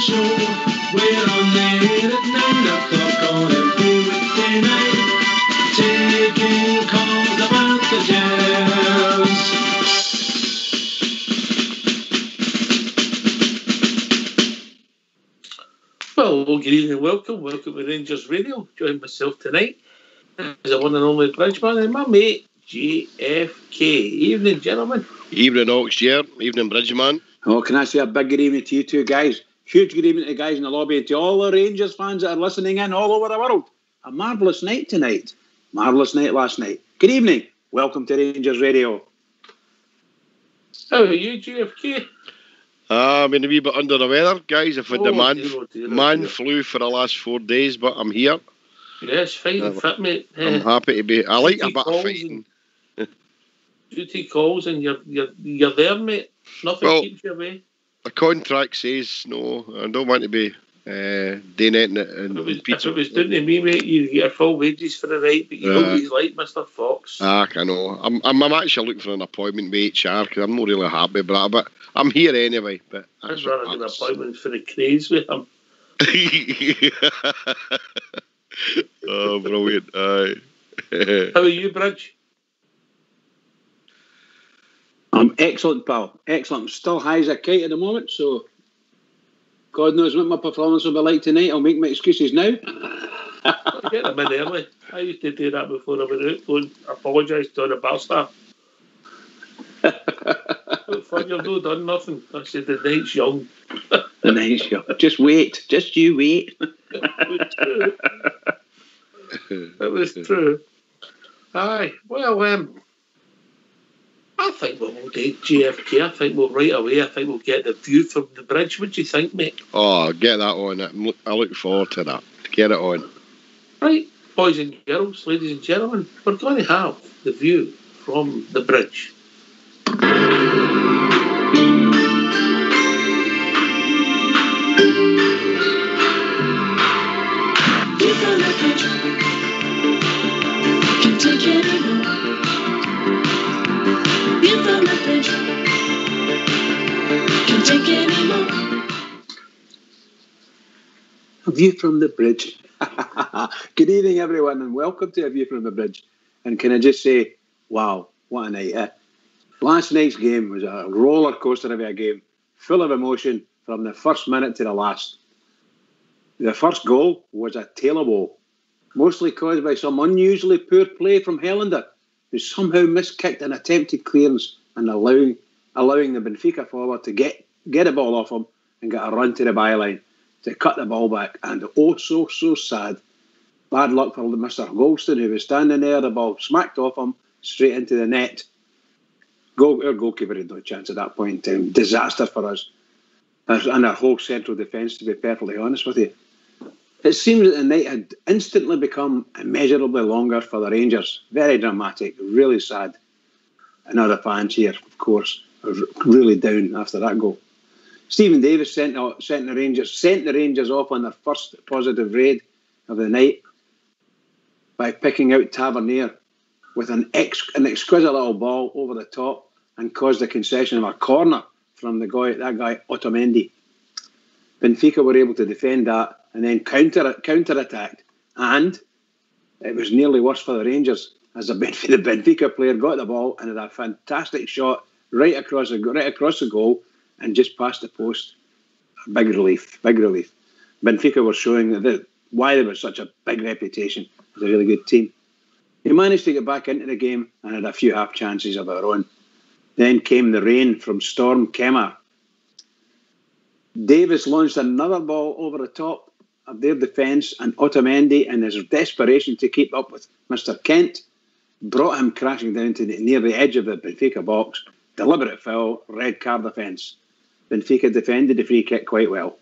show. We're on there at 9 o'clock on every weekday night, taking calls about the Jazz. Well, good evening, welcome to Rangers Radio. Join myself tonight as the one and only Bridgeman and my mate JFK. Evening, gentlemen. Evening, Ox, yeah. Evening, Bridgeman. Oh, can I say a big good evening to you two guys? Huge good evening to the guys in the lobby and to all the Rangers fans that are listening in all over the world. A marvellous night tonight. Marvellous night last night. Good evening. Welcome to Rangers Radio. How are you, JFK? I've been a wee bit under the weather, guys. I've had the man flu for the last 4 days, but I'm here. Yes, fighting fit, mate. I'm happy to be. I like a bit of fighting. Duty calls and you're there, mate. Nothing keeps you away. The contract says no. I don't want to be doing it. If it was down to me, mate, you get your full wages for the night, but you always like Mr. Fox. I know. I'm actually looking for an appointment with HR because I'm not really happy about that, but I'm here anyway. But I'd rather do an appointment for the craze with him. Oh, brilliant. How are you, Bridge? I'm excellent, pal. Excellent. I'm still high as a kite at the moment, so God knows what my performance will be like tonight. I'll make my excuses now. I'll get them in early. I used to do that before I went out. Go and apologise to the bar staff. You've not done nothing. I said the night's young. The night's young. Just wait. Just you wait. It was true. Aye. Well, I think we'll do JFK. I think we'll right away. I think we'll get the view from the bridge. What do you think, mate? Oh, get that on. I look forward to that. Get it on. Right, boys and girls, ladies and gentlemen, we're going to have the view from the bridge. View from the bridge. Can't take it anymore. View from the bridge. Can't take it anymore. A view from the bridge. Good evening, everyone, and welcome to A View from the Bridge. And can I just say, wow, what a night. Last night's game was a roller coaster of a game, full of emotion from the first minute to the last. The first goal was a tailor ball, mostly caused by some unusually poor play from Helander, who somehow miskicked an attempted clearance and allowing the Benfica forward to get a ball off him and get a run to the byline to cut the ball back. And oh, so sad. Bad luck for Mr. Goldston, who was standing there, the ball smacked off him straight into the net. Our goalkeeper had no chance at that point in time. Disaster for us. And our whole central defence, to be perfectly honest with you. It seems that the night had instantly become immeasurably longer for the Rangers. Very dramatic, really sad. And other fans here, of course, are really down after that goal. Stephen Davis sent the Rangers off on their first positive raid of the night by picking out Tavernier with an exquisite little ball over the top and caused the concession of a corner from that guy Otamendi. Benfica were able to defend that and then counter-attacked, and it was nearly worse for the Rangers as the Benfica player got the ball and had a fantastic shot right across the goal and just past the post. Big relief. Benfica were showing why they were such a big reputation as a really good team. They managed to get back into the game and had a few half chances of their own. Then came the rain from Storm Kemar. Davis launched another ball over the top of their defence, and Otamendi, in his desperation to keep up with Mr. Kent, brought him crashing down to near the edge of the Benfica box. Deliberate foul, red card offence. Benfica defended the free kick quite well.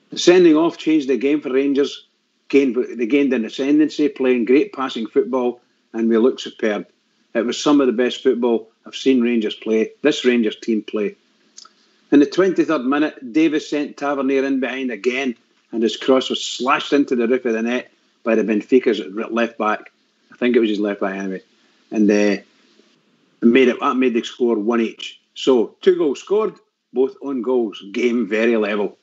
The sending off changed the game for Rangers. They gained an ascendancy, playing great passing football, and we looked superb. It was some of the best football I've seen this Rangers team play. In the 23rd minute, Davis sent Tavernier in behind again, and his cross was slashed into the roof of the net by the Benfica's left back. I think it was his left back anyway. And that made the score 1 each. So 2 goals scored, both own goals. Game very level.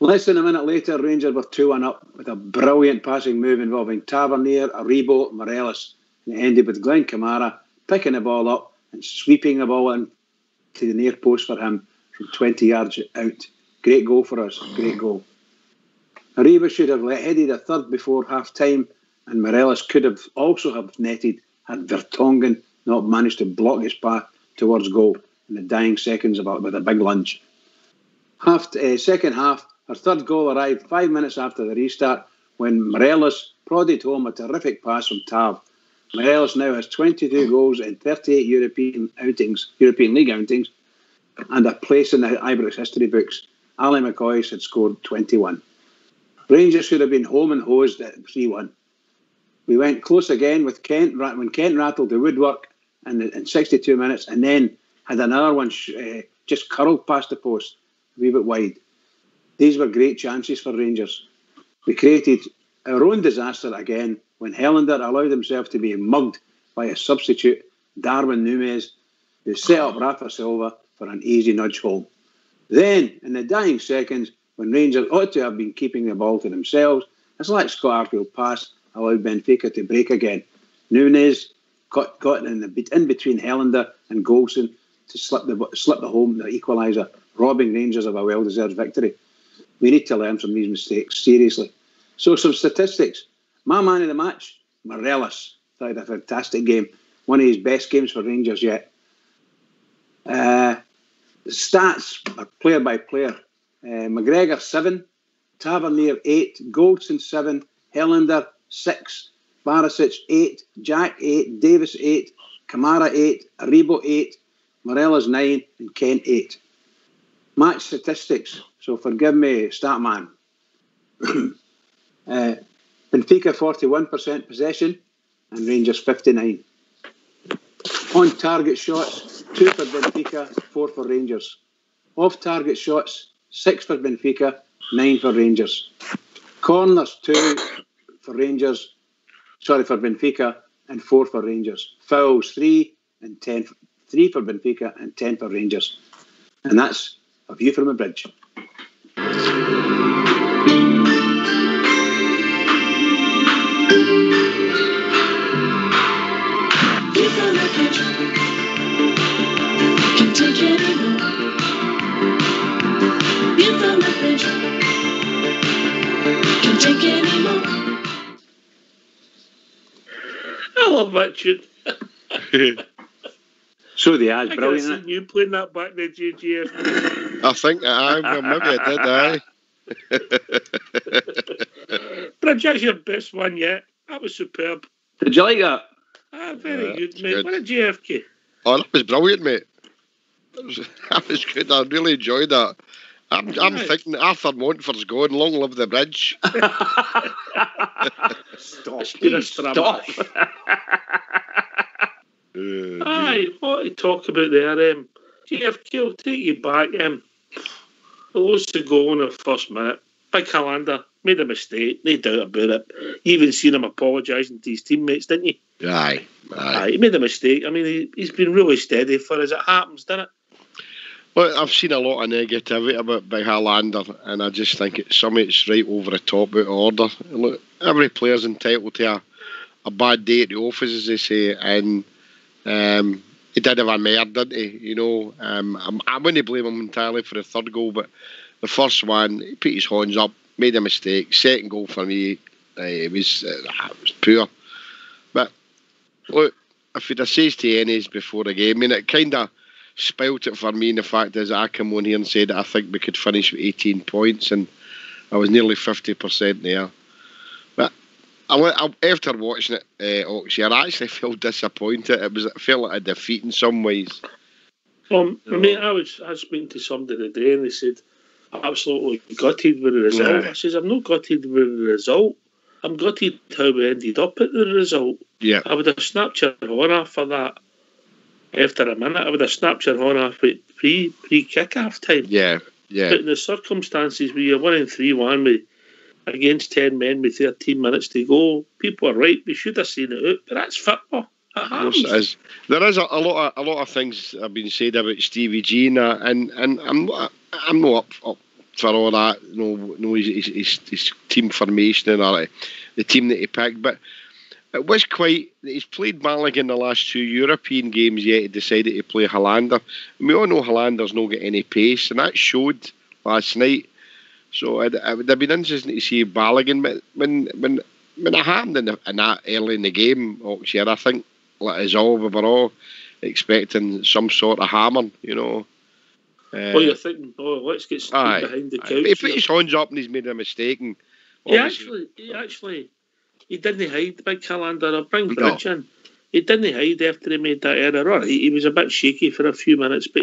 Less than a minute later, Rangers were 2-1 up with a brilliant passing move involving Tavernier, Aribo, Morelos, and it ended with Glenn Kamara picking the ball up and sweeping the ball in to the near post for him from 20 yards out. Great goal for us, great goal. Aribo should have headed a third before half-time, and Morelos could have also have netted had Vertonghen not managed to block his path towards goal in the dying seconds with a big lunge. Second half, our third goal arrived 5 minutes after the restart when Morelos prodded home a terrific pass from Tav. Morelos now has 22 goals in 38 European League outings, and a place in the Ibrox history books. Ali McCoy had scored 21. Rangers should have been home and hosed at 3-1. We went close again with Kent when Kent rattled the woodwork in 62 minutes, and then had another one just curled past the post, a wee bit wide. These were great chances for Rangers. We created our own disaster again when Helander allowed himself to be mugged by a substitute, Darwin Núñez, who set up Rafa Silva for an easy nudge home. Then, in the dying seconds, when Rangers ought to have been keeping the ball to themselves, a slight Scott Arfield pass allowed Benfica to break again. Núñez got in between Helander and Golson to slip the home, the equaliser, robbing Rangers of a well-deserved victory. We need to learn from these mistakes, seriously. So some statistics. My man of the match, Morelos. Thought he had a fantastic game. One of his best games for Rangers yet. The stats are player by player. McGregor 7, Tavernier 8, Goldson 7, Helander 6, Barisic 8, Jack 8, Davis 8, Kamara 8, Aribo 8, Morelos 9, and Kent 8. Match statistics. So forgive me, stat man. Benfica 41% possession and Rangers 59. On target shots, 2 for Benfica, 4 for Rangers. Off target shots, 6 for Benfica, 9 for Rangers. Corners 2 for Benfica and 4 for Rangers. Fouls 3 for Benfica and 10 for Rangers. And that's a view from the bridge. View from the bridge. Can't take it anymore. View from the bridge. Can't take it anymore. I love that tune. So they are I brilliant. seen you playing that back in the JGF. I think maybe I did, Bridge, that's your best one yet. That was superb. Did you like that? Very good, mate. good. What a JFK. Oh, that was brilliant, mate. That was good. I really enjoyed that. I'm thinking Arthur Montfort's gone. Long live the bridge. Stop. Aye, what to talk about there? JFK will take you back. Lost to go in the first minute. Big Helander made a mistake, no doubt about it. You even seen him apologising to his teammates, didn't you? Aye. He made a mistake. I mean, he's been really steady for as it happens, didn't it? Well, I've seen a lot of negativity about Big Helander, and I just think it's right over the top, out of order. Look, every player's entitled to a bad day at the office, as they say, and he did have a mare, didn't he? You know, I wouldn't blame him entirely for the third goal, but the first one, he put his horns up, made a mistake. Second goal for me, it was poor. But look, if he'd have said to Ennis before the game, I mean, it kind of spoilt it for me. And the fact is, I came on here and said that I think we could finish with 18 points, and I was nearly 50% there. But after watching it, Oxy, I actually felt disappointed. It felt like a defeat in some ways. I mean, I was speaking to somebody today, and they said, absolutely gutted with the result. Yeah. I says, I'm not gutted with the result. I'm gutted how we ended up at the result. Yeah. I would have snapped your horn off for that. After a minute, I would have snapped your horn off with pre-kick-off time. Yeah. But in the circumstances where you're winning 3-1 against 10 men with 13 minutes to go, people are right. We should have seen it out, but that's football. It happens. It is. There is a lot of things have been said about Stevie G, and I'm not up for all that. His team formation and all that, the team that he picked. But it was quite. He's played Malaga in the last 2 European games, yet he decided to play Hollander. And we all know Hollander's not got any pace, and that showed last night. So it would have been interesting to see Balogun. But when it happened in that early in the game, Oxshire, I think like us all, we were all expecting some sort of hammer, You're thinking, let's get stuck behind the couch. He put his hands up and he's made a mistake. And he didn't hide the big Hollander. I'll bring Bridge in. He didn't hide after he made that error. All right, he was a bit shaky for a few minutes, but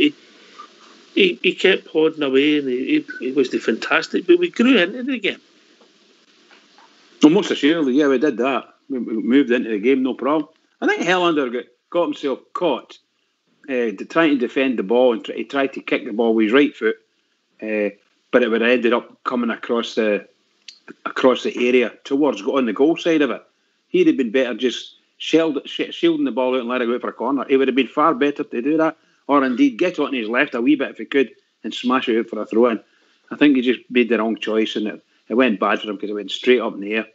he kept plodding away, and he was fantastic. But we grew into the game. Well, most assuredly, yeah, we did that. We moved into the game, no problem. I think Hollander got himself caught trying to defend the ball, and he tried to kick the ball with his right foot, but it would have ended up coming across the area towards on the goal side of it. He'd have been better just shielding the ball out and let it go out for a corner. It would have been far better to do that, or indeed get on his left a wee bit if he could and smash it out for a throw in. I think he just made the wrong choice, and it went bad for him because it went straight up in the air,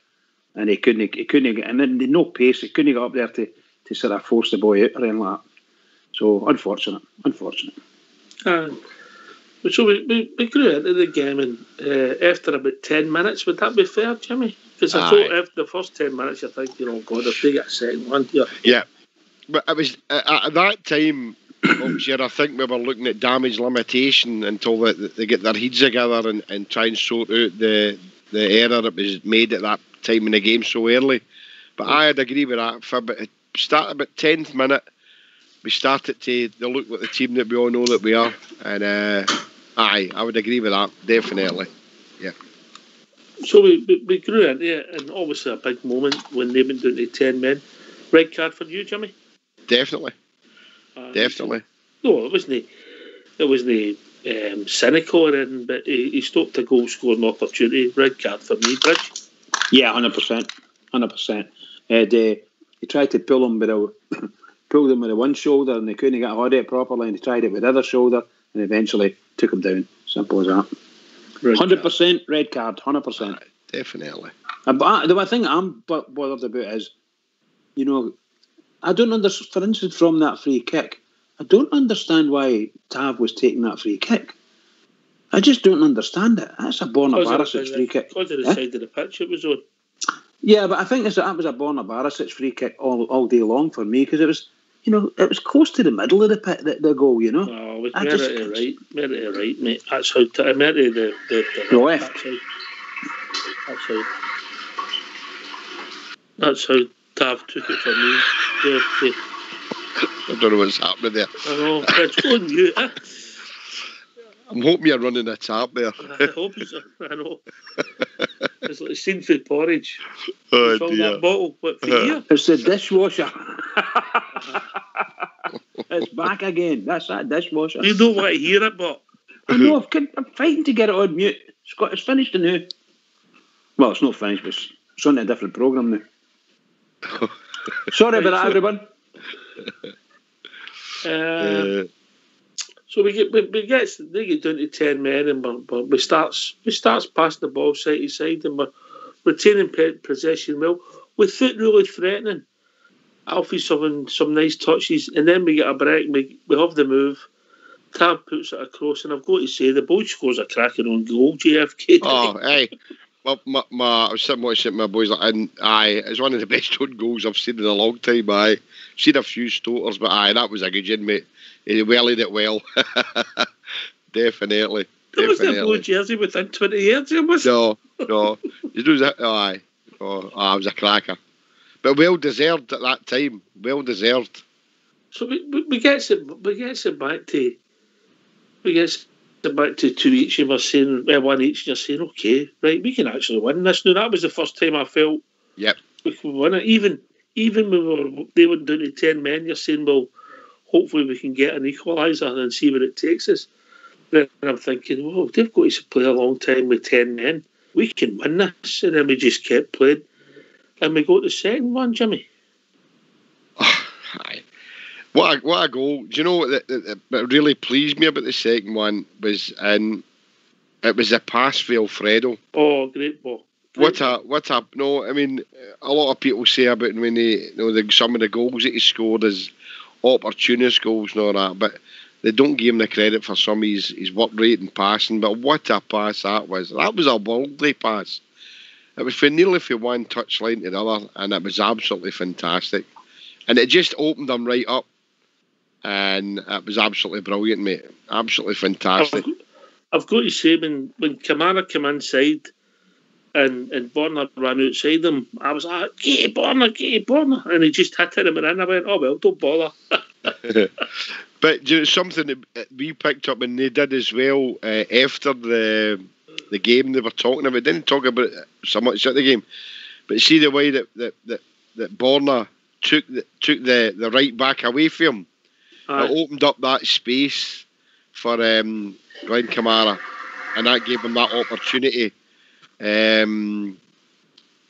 and he couldn't get, and then no pace. He couldn't get up there to sort of force the boy out or anything like that. So unfortunate. So we grew into the game, and after about 10 minutes, would that be fair, Jimmy? Because I thought after the first 10 minutes, you think, God, if they get a second one here. Yeah, but it was at that time, I think we were looking at damage limitation until they get their heads together and try and sort out the error that was made at that time in the game so early. But I'd agree with that. For about 10th minute, we started to look like the team that we all know that we are. And I would agree with that, definitely. Yeah. So we grew into it, and obviously a big moment when they went down to 10 men. Red card for you, Jimmy? Definitely. Definitely. No, it wasn't cynical or anything, but he stopped a goal scoring opportunity. Red card for me, Bridge. Yeah, 100%. He tried to pull him pulled him with the one shoulder, and they couldn't get a hold of it properly, and he tried it with the other shoulder, and eventually took him down. Simple as that. 100% red card, 100%. Definitely. But the one thing I'm bothered about is, I don't understand, for instance, from that free kick, I don't understand why Tav was taking that free kick. I just don't understand it. That's a Borna Barisic free kick. Because of the side of the pitch it was on. Yeah, but I think that was a Borna Barisic free kick all day long for me, because it was, it was close to the middle of the pit, the goal, No, it was merit right, mate. That's how merit the left. That's how Tav took it from me. Yeah. I don't know what's happening there. I know, it's on you. I'm hoping you're running a tap there. I hope so. I know. It's like scene food porridge. Oh, fill dear. that bottle. What, for here? It's the dishwasher. It's back again. That's that dishwasher. You don't want to hear it, but I know. I'm fighting to get it on mute. It's finished now. Well, it's not finished, but it's on a different programme now. Sorry about that, everyone. So they get down to 10 men, and we starts passing the ball side to side, and we're retaining possession well without really threatening. Alfie's having some nice touches, and then we get a break. We have the move. Tab puts it across, and I've got to say the boy scores a cracking on goal. JFK. Oh, hey. Well, I was sitting watching my boys, and it's one of the best own goals I've seen in a long time. I've seen a few stoters, but that was a good one, mate. He wellied it well. Definitely. That was the blue jersey within 20 years. No. You do that? Aye. It was a cracker. But well deserved at that time. Well deserved. So we get it back to 2 each, and we're saying, one each, and you're saying, okay, right, we can actually win this. Now, that was the first time I felt we could win it. Even when they went down to 10 men, you're saying, well, hopefully we can get an equaliser and see where it takes us. Then I'm thinking, well, they've got to play a long time with 10 men. We can win this. And then we just kept playing. And we got the second one, Jimmy. What a goal. Do you know what really pleased me about the second one was It was a pass for Alfredo. Oh, great ball. What a no! I mean, a lot of people say about when some of the goals that he scored as opportunist goals and all that, but they don't give him the credit for some of his work rate and passing. But what a pass that was! That was a worldly pass. It was nearly from one touchline to the other, and it was absolutely fantastic. And it just opened them right up, and it was absolutely brilliant, mate. Absolutely fantastic. I've got to say, when Kamara came inside and Borna ran outside him, I was like, get Borna. And he just hit him and I went, oh, well, don't bother. But something that we picked up and they did as well after the game they were talking about. They didn't talk about it so much at the game, but see the way that Borna took the right back away from him. It opened up that space for Glenn Kamara, and that gave him that opportunity to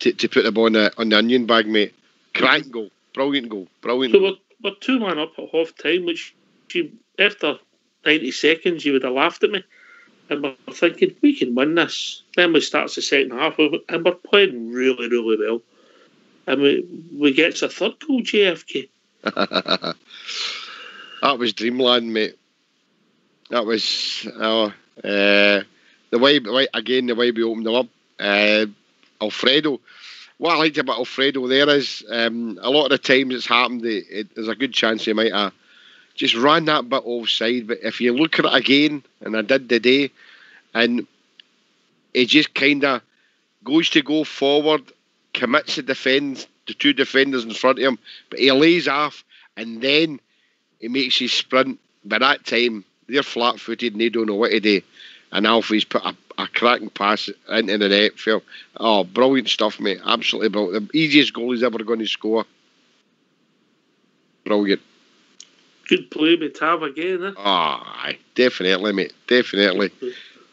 put the ball on the onion bag, mate. Crank goal, brilliant goal. So we're 2-1 up at half time, which after 90 seconds you would have laughed at me. And we're thinking, we can win this. Then we start the second half, and we're playing really, really well. And we get a third goal, JFK. That was dreamland, mate. That was the way we opened them up. Alfredo. What I liked about Alfredo there is a lot of the times it's happened, there's a good chance he might have just ran that bit offside. But if you look at it again, and I did today, and he just kind of goes to go forward, commits to defend the two defenders in front of him, but he lays off, and then he makes his sprint. By that time, they're flat-footed and they don't know what to do. And Alfie's put a cracking pass into the net. Oh, brilliant stuff, mate. Absolutely brilliant. The easiest goal he's ever going to score. Brilliant. Good play by Tav again, eh? Oh, definitely, mate. Definitely.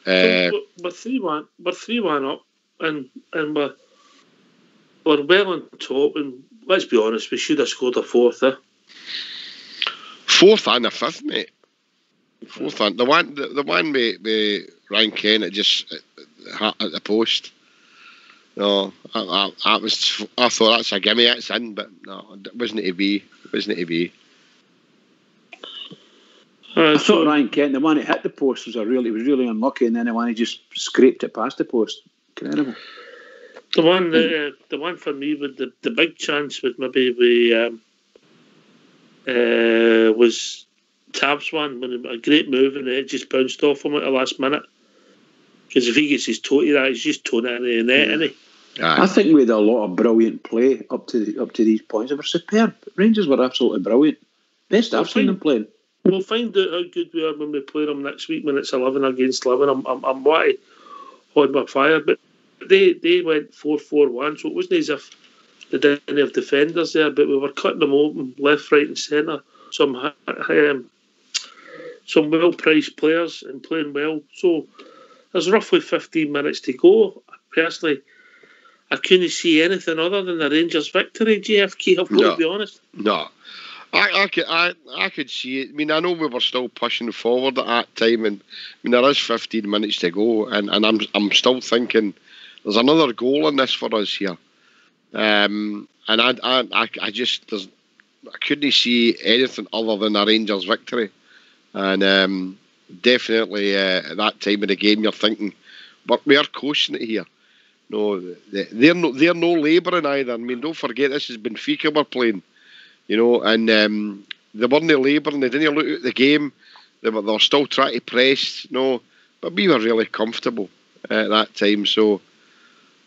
We're 3-1 up, and we're well on top. And let's be honest, we should have scored a fourth, eh? Fourth and a fifth, mate. Fourth and the one with Ryan Kent, it just hit at the post. No, I thought that's a gimme, it's in, but no, it wasn't to be. I thought Ryan Kent, the one that hit the post, was really unlucky, and then the one he just scraped it past the post. Incredible. The one for me with the big chance was maybe was Tab's one, when a great move and it just bounced off him at the last minute. Because if he gets his toe to that, he's just towing it into the net, isn't he? I think we had a lot of brilliant play up to these points. They were superb. Rangers were absolutely brilliant. Best I've seen them playing. We'll find out how good we are when we play them next week when it's 11 against 11. I'm wanting to hold my fire, but they went 4-4-1, so it wasn't as if they didn't have defenders there, but we were cutting them open left, right, and centre. Some well-priced players and playing well. So there's roughly 15 minutes to go. Personally, I couldn't see anything other than the Rangers' victory, JFK, I've got to be honest. No. I could see it. I mean, I know we were still pushing forward at that time, and I mean there is 15 minutes to go, and I'm still thinking there's another goal in this for us here, and I couldn't see anything other than a Rangers victory, and definitely at that time of the game you're thinking, but we are coasting it here. No, they're no labouring either. I mean, don't forget this is Benfica we're playing. You know, and they weren't labouring, they didn't look at the game, they were still trying to press, but we were really comfortable at that time, so,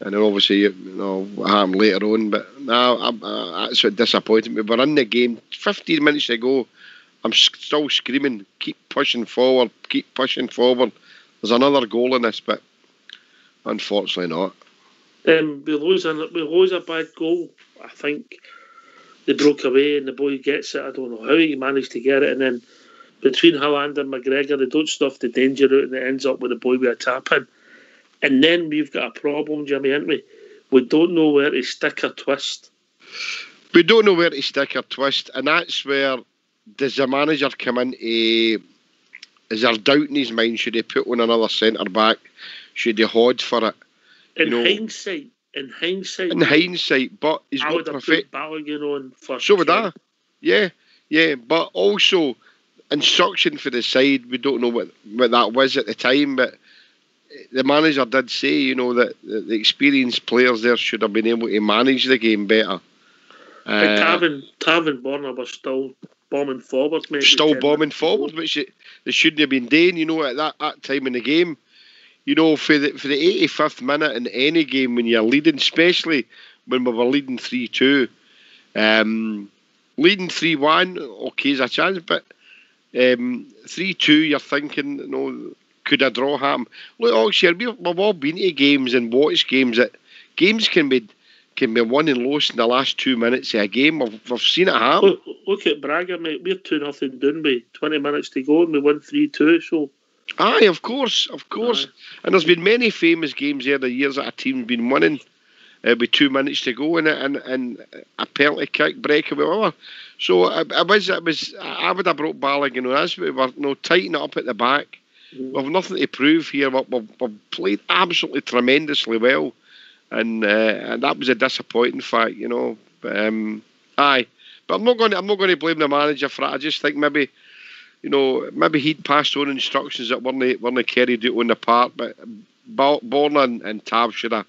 and then obviously, what happened later on, but that's what disappointed me. We're in the game, 15 minutes to go, I'm still screaming, keep pushing forward, there's another goal in this, but unfortunately not. We lose a bad goal, I think. They broke away and the boy gets it. I don't know how he managed to get it. And then between Haaland and McGregor, they don't stuff the danger out and it ends up with the boy with a tap in. And then we've got a problem, Jimmy, haven't we? We don't know where to stick or twist. We don't know where to stick or twist. And that's where does the manager come into is there doubt in his mind? Should he put on another centre back? Should he hold for it? In You know, hindsight, in hindsight, but he's I got would have perfect. put Balogun on for. So would Ken. I. Yeah, but also instruction for the side. We don't know what that was at the time, but the manager did say, you know, that the experienced players there should have been able to manage the game better. But Tav and Borna were still bombing forward, mate. Still with 10 bombing minutes to go. forward, which they shouldn't have been doing, you know, at that time in the game. You know, for the 85th minute in any game when you're leading, especially when we were leading 3-2, leading 3-1, okay, is a chance, but 3-2, you're thinking, you know, could a draw happen? Look, Oxford, we've all been to games and watched games that games can be won and lost in the last 2 minutes of a game. We've seen it happen. Look at Braga, mate. We're 2-0 down by 20 minutes to go, and we won 3-2. So. Aye, of course. Aye. And there's been many famous games there the years that a team's been winning with 2 minutes to go and a penalty kick, breakaway, whatever. So I would have brought Balogun on us. We were tightening it up at the back. We've nothing to prove here. We've played absolutely tremendously well, and that was a disappointing fact, you know. Aye, but I'm not going to blame the manager for it. I just think maybe he'd passed on instructions that weren't carried out on the part. But Borna and Tav should have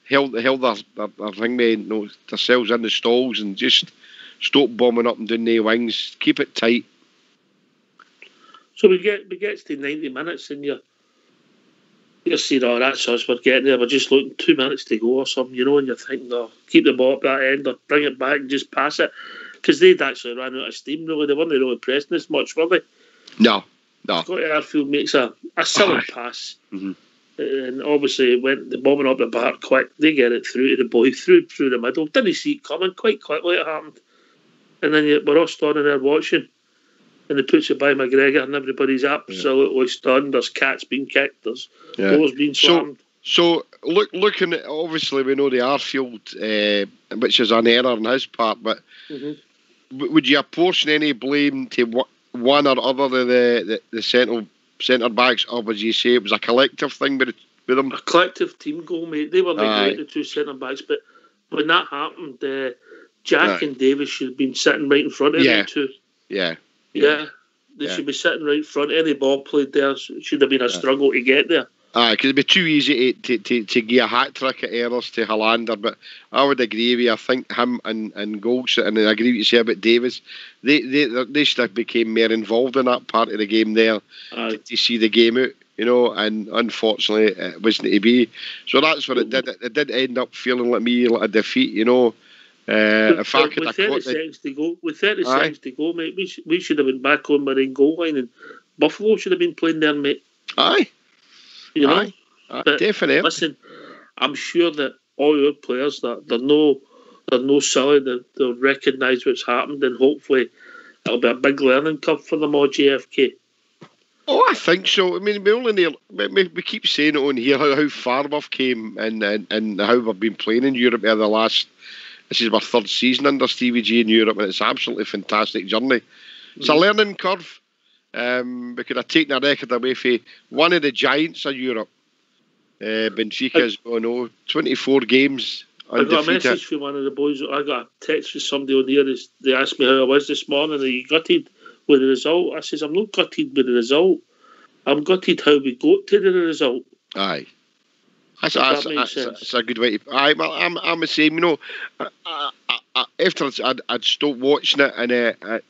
held their thing, themselves in the stalls and just stop bombing up and down the wings. Keep it tight. So we get to 90 minutes and you're saying, oh, that's us, we're getting there, we're just looking 2 minutes to go or something, you know, and you're thinking, oh, keep the ball up that end or bring it back and just pass it. Because they'd actually ran out of steam, really. They weren't really pressing as much, were they? No. Scotty Arfield makes a silly pass. Mm-hmm. And obviously the bombing up the bar quick, they get it through to the boy, through the middle. Didn't see it coming, quite quickly it happened. And then we're all standing there watching. And they puts it by McGregor and everybody's absolutely stunned. There's cats being kicked, there's doors being slammed. So looking at, obviously we know the Arfield, which is an error on his part, but would you apportion any blame to one or other of the centre backs, or would you say it was a collective thing with them? A collective team goal, mate. They were making the two centre backs, but when that happened, Jack and Davis should have been sitting right in front of them too. Yeah, they should be sitting right in front. Any ball played there should have been a struggle to get there. Because it'd be too easy to give a hat trick at errors to Hollander, but I would agree with you. I think him and goals, and I agree with you say about Davis, they should have became more involved in that part of the game there to see the game out, you know, and unfortunately it wasn't to be. So that's what it did. It did end up feeling like a defeat, you know. If I could with 30 seconds to go, mate, we should have been back on our own goal line, and Buffalo should have been playing there, mate. Aye. You know, but definitely. Listen, I'm sure that all our players that they're no silly. They'll recognise what's happened, and hopefully it'll be a big learning curve for them all. JFK. Oh, I think so. I mean, we keep saying it on here how far we've came and how we've been playing in Europe over the last. This is our third season under Stevie G in Europe, and it's an absolutely fantastic journey. It's a learning curve. We could have taken a record away from one of the giants of Europe. Benfica's 24 games undefeated. I got a message from one of the boys. I got a text from somebody on here. They asked me how I was this morning. Are you gutted with the result? I says, I'm not gutted with the result. I'm gutted how we got to the result. Aye. That's a good way to... I'm the same, you know. After I'd stopped watching it, and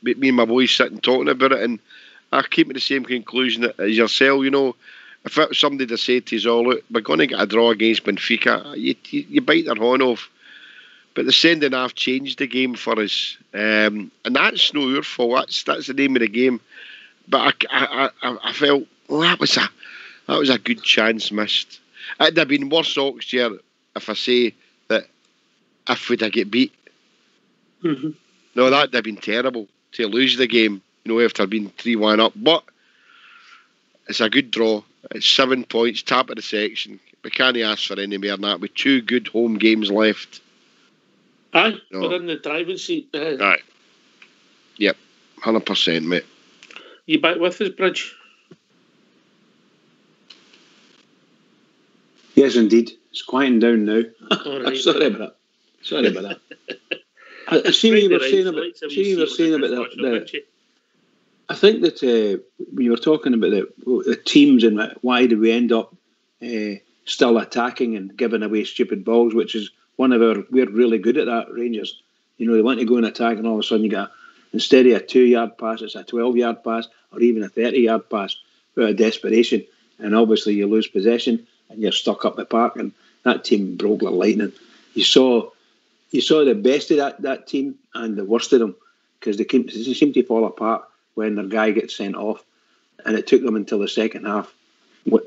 me and my boys sitting talking about it, and I came to the same conclusion as yourself, you know. If it was somebody that said to us, oh, look, we're going to get a draw against Benfica, you bite their horn off. But the sending off changed the game for us. And that's no your fault. That's the name of the game. But I felt, well, that was a good chance missed. It'd have been worse, Oxford, if I say that if we'd have get beat. Mm-hmm. No, that'd have been terrible to lose the game, you know, after being 3-1 up. But it's a good draw. It's 7 points, top of the section. We can't ask for any more than that with 2 good home games left. Aye, we're in the driving seat. Aye. Yep, 100%, mate. You back with us, Bridge? Yes, indeed. It's quieting down now. All right. Sorry about that. I see what you were saying about. I think that we were talking about the teams and why do we end up still attacking and giving away stupid balls, which is we're really good at that, Rangers. You know, they want to go and attack, and all of a sudden you get instead of a 2-yard pass, it's a 12-yard pass or even a 30-yard pass out of desperation, and obviously you lose possession and you're stuck up the park, and that team broke like lightning. You saw the best of that team and the worst of them, because they seem to fall apart when their guy gets sent off, and it took them until the second half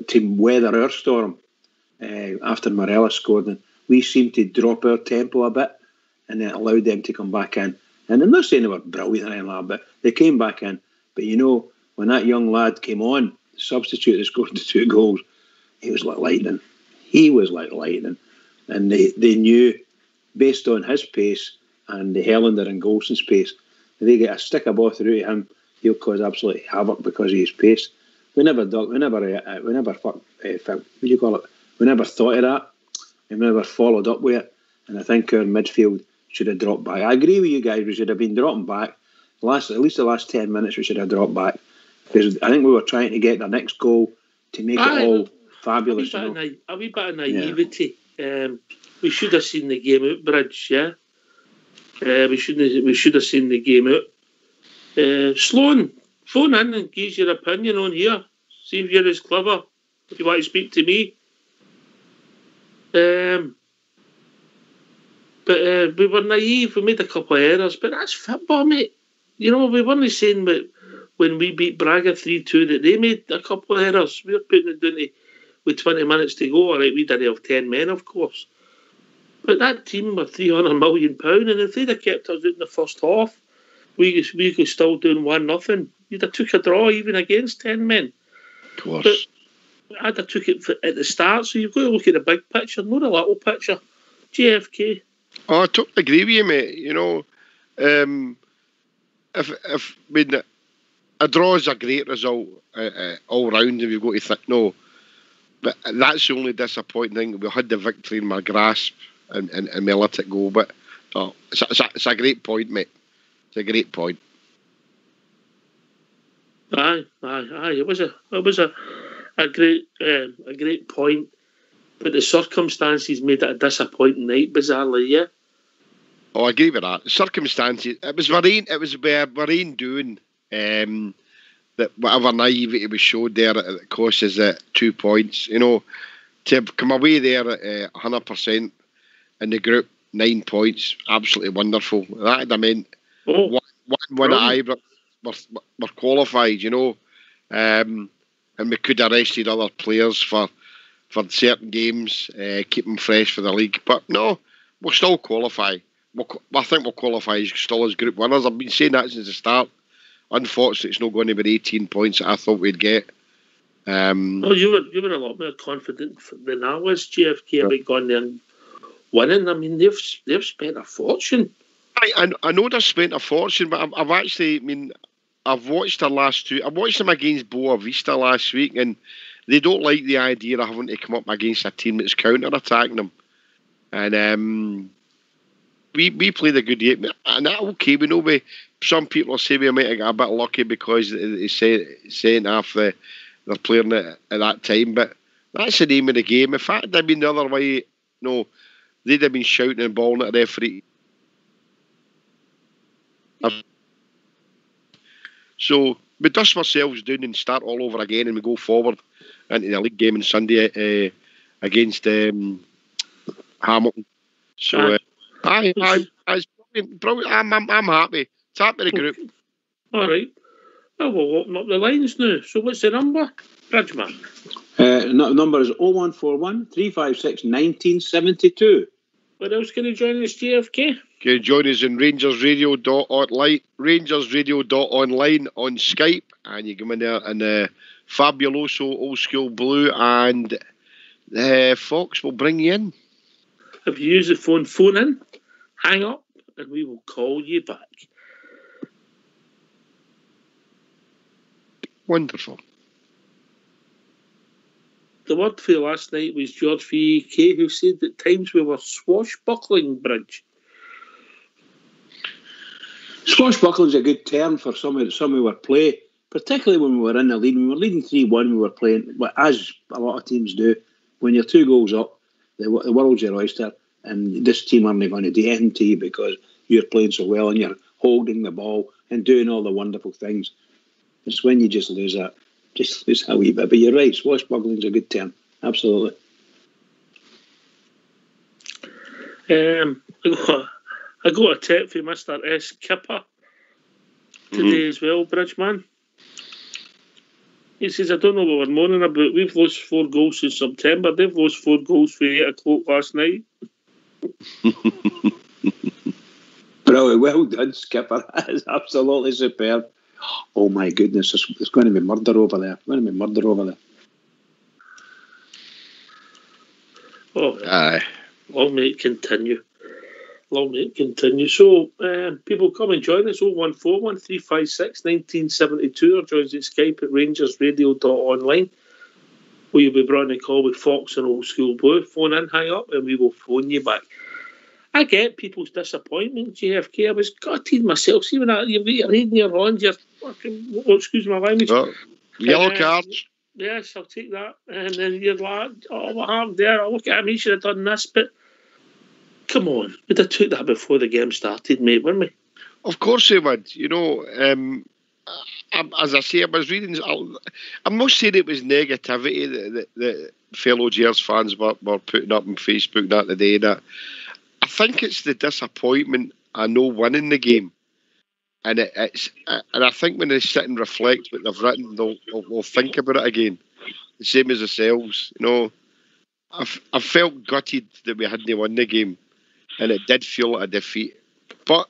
to weather our storm after Morelos scored, and we seemed to drop our tempo a bit, and it allowed them to come back in. And I'm not saying they were brilliant or anything like that, but they came back in. But you know, when that young lad came on, the substitute that scored the 2 goals, he was like lightning. And they knew, based on his pace and the Helander and Golson's pace, if they get a stick of ball through to him, he'll cause absolute havoc because of his pace. We never thought of that. We never followed up with it. And I think our midfield should have dropped back. I agree with you guys. We should have been dropping back. At least the last 10 minutes, we should have dropped back. Because I think we were trying to get the next goal to make it all fabulous. A wee bit of naivety. Yeah. We should have seen the game out, Bridge. Yeah. We should have seen the game out. Sloan, phone in and give your opinion on here. See if you're as clever. If you want to speak to me. But we were naive. We made a couple of errors, but that's football, mate. You know, we weren't saying that when we beat Braga 3-2 that they made a couple of errors. We were putting it down to, with 20 minutes to go. All right, we didn't have 10 men, of course. But that team were £300 million, and if they'd have kept us out in the first half, we could still doing 1-0. You'd have took a draw even against 10 men. Of course. But I'd have took it at the start, so you've got to look at the big picture, not the little picture. JFK. Oh, I totally agree with you, mate. You know, a draw is a great result all round, if you've got to think, no. But that's the only disappointing thing. We had the victory in my grasp and we let it go. But it's a great point, mate. It's a great point. Aye. It was a great point. But the circumstances made it a disappointing night, bizarrely, yeah. Oh, I agree with that. Circumstances. It was Varane doing that whatever naivety was showed there that cost us 2 points. You know, to come away there 100% in the group, 9 points, absolutely wonderful. That I meant one win at Ibrox, we're qualified. You know, and we could have rested other players for certain games, keep them fresh for the league. But no, we'll still qualify. I think we'll qualify still as group winners. I've been saying that since the start. Unfortunately, it's not going to be 18 points that I thought we'd get. Well, you were a lot more confident than I was, JFK, about going there and winning. I mean, they've spent a fortune. I know they've spent a fortune, but I've watched their last two. I watched them against Boa Vista last week, and they don't like the idea of having to come up against a team that's counter-attacking them. And we played a good game, and that's okay. We know some people say we might have got a bit lucky because they sent off their player at that time, but that's the name of the game. If that had been the other way, no, they'd have been shouting and bawling at the referee. So we dust ourselves down and start all over again, and we go forward into the league game on Sunday against Hamilton. So it's brilliant. I'm happy. It's happy the group. All right. Well, we'll open up the lines now. So what's the number, Bridgeman? Number is 0141 356 1972. What else can you join us, JFK? Can you join us in rangersradio.online on Skype, and you come in there and Fabuloso Old School Blue and Fox will bring you in. If you use the phone in, hang up, and we will call you back. Wonderful. the word for last night was George V.K., who said at times we were swashbuckling, Bridge. Swashbuckling is a good term for some of our play, particularly when we were in the lead. When we were leading 3-1, we were playing, as a lot of teams do, when you're 2 goals up, the world's your oyster, and this team aren't going to do anything to you because you're playing so well and you're holding the ball and doing all the wonderful things. It's when you just lose that. Just lose a wee bit. But you're right, swashbuckling is a good term. Absolutely. I got a tip from Mr. S. Kipper today as well, Bridgeman. He says, I don't know what we're moaning about. We've lost 4 goals since September. They've lost 4 goals for 8 o'clock last night. Brilliant. Well done, Skipper. That is absolutely superb. Oh my goodness, there's going to be murder over there. Oh, Aye. long may it continue. So, people come and join us. 01413561972 or join us at Skype at rangersradio.online. We'll be brought in a call with Fox and Old School Blue. Phone in, hang up, and we will phone you back. I get people's disappointment, JFK. I was gutted myself. See, when you're reading your hands, you're fucking, excuse my language. Oh, yellow cards. Yes, I'll take that. And then you're like, oh, what happened there? Oh, look at him, he should have done this. But come on, we'd have took that before the game started, mate, wouldn't we? Of course they would. You know, as I say, I was reading. I'm not saying it was negativity that fellow Gers fans were putting up on Facebook that day. That I think it's the disappointment of no winning the game, and and I think when they sit and reflect what they've written, they'll think about it again, the same as ourselves. You know, I felt gutted that we hadn't won the game, and it did feel like a defeat. But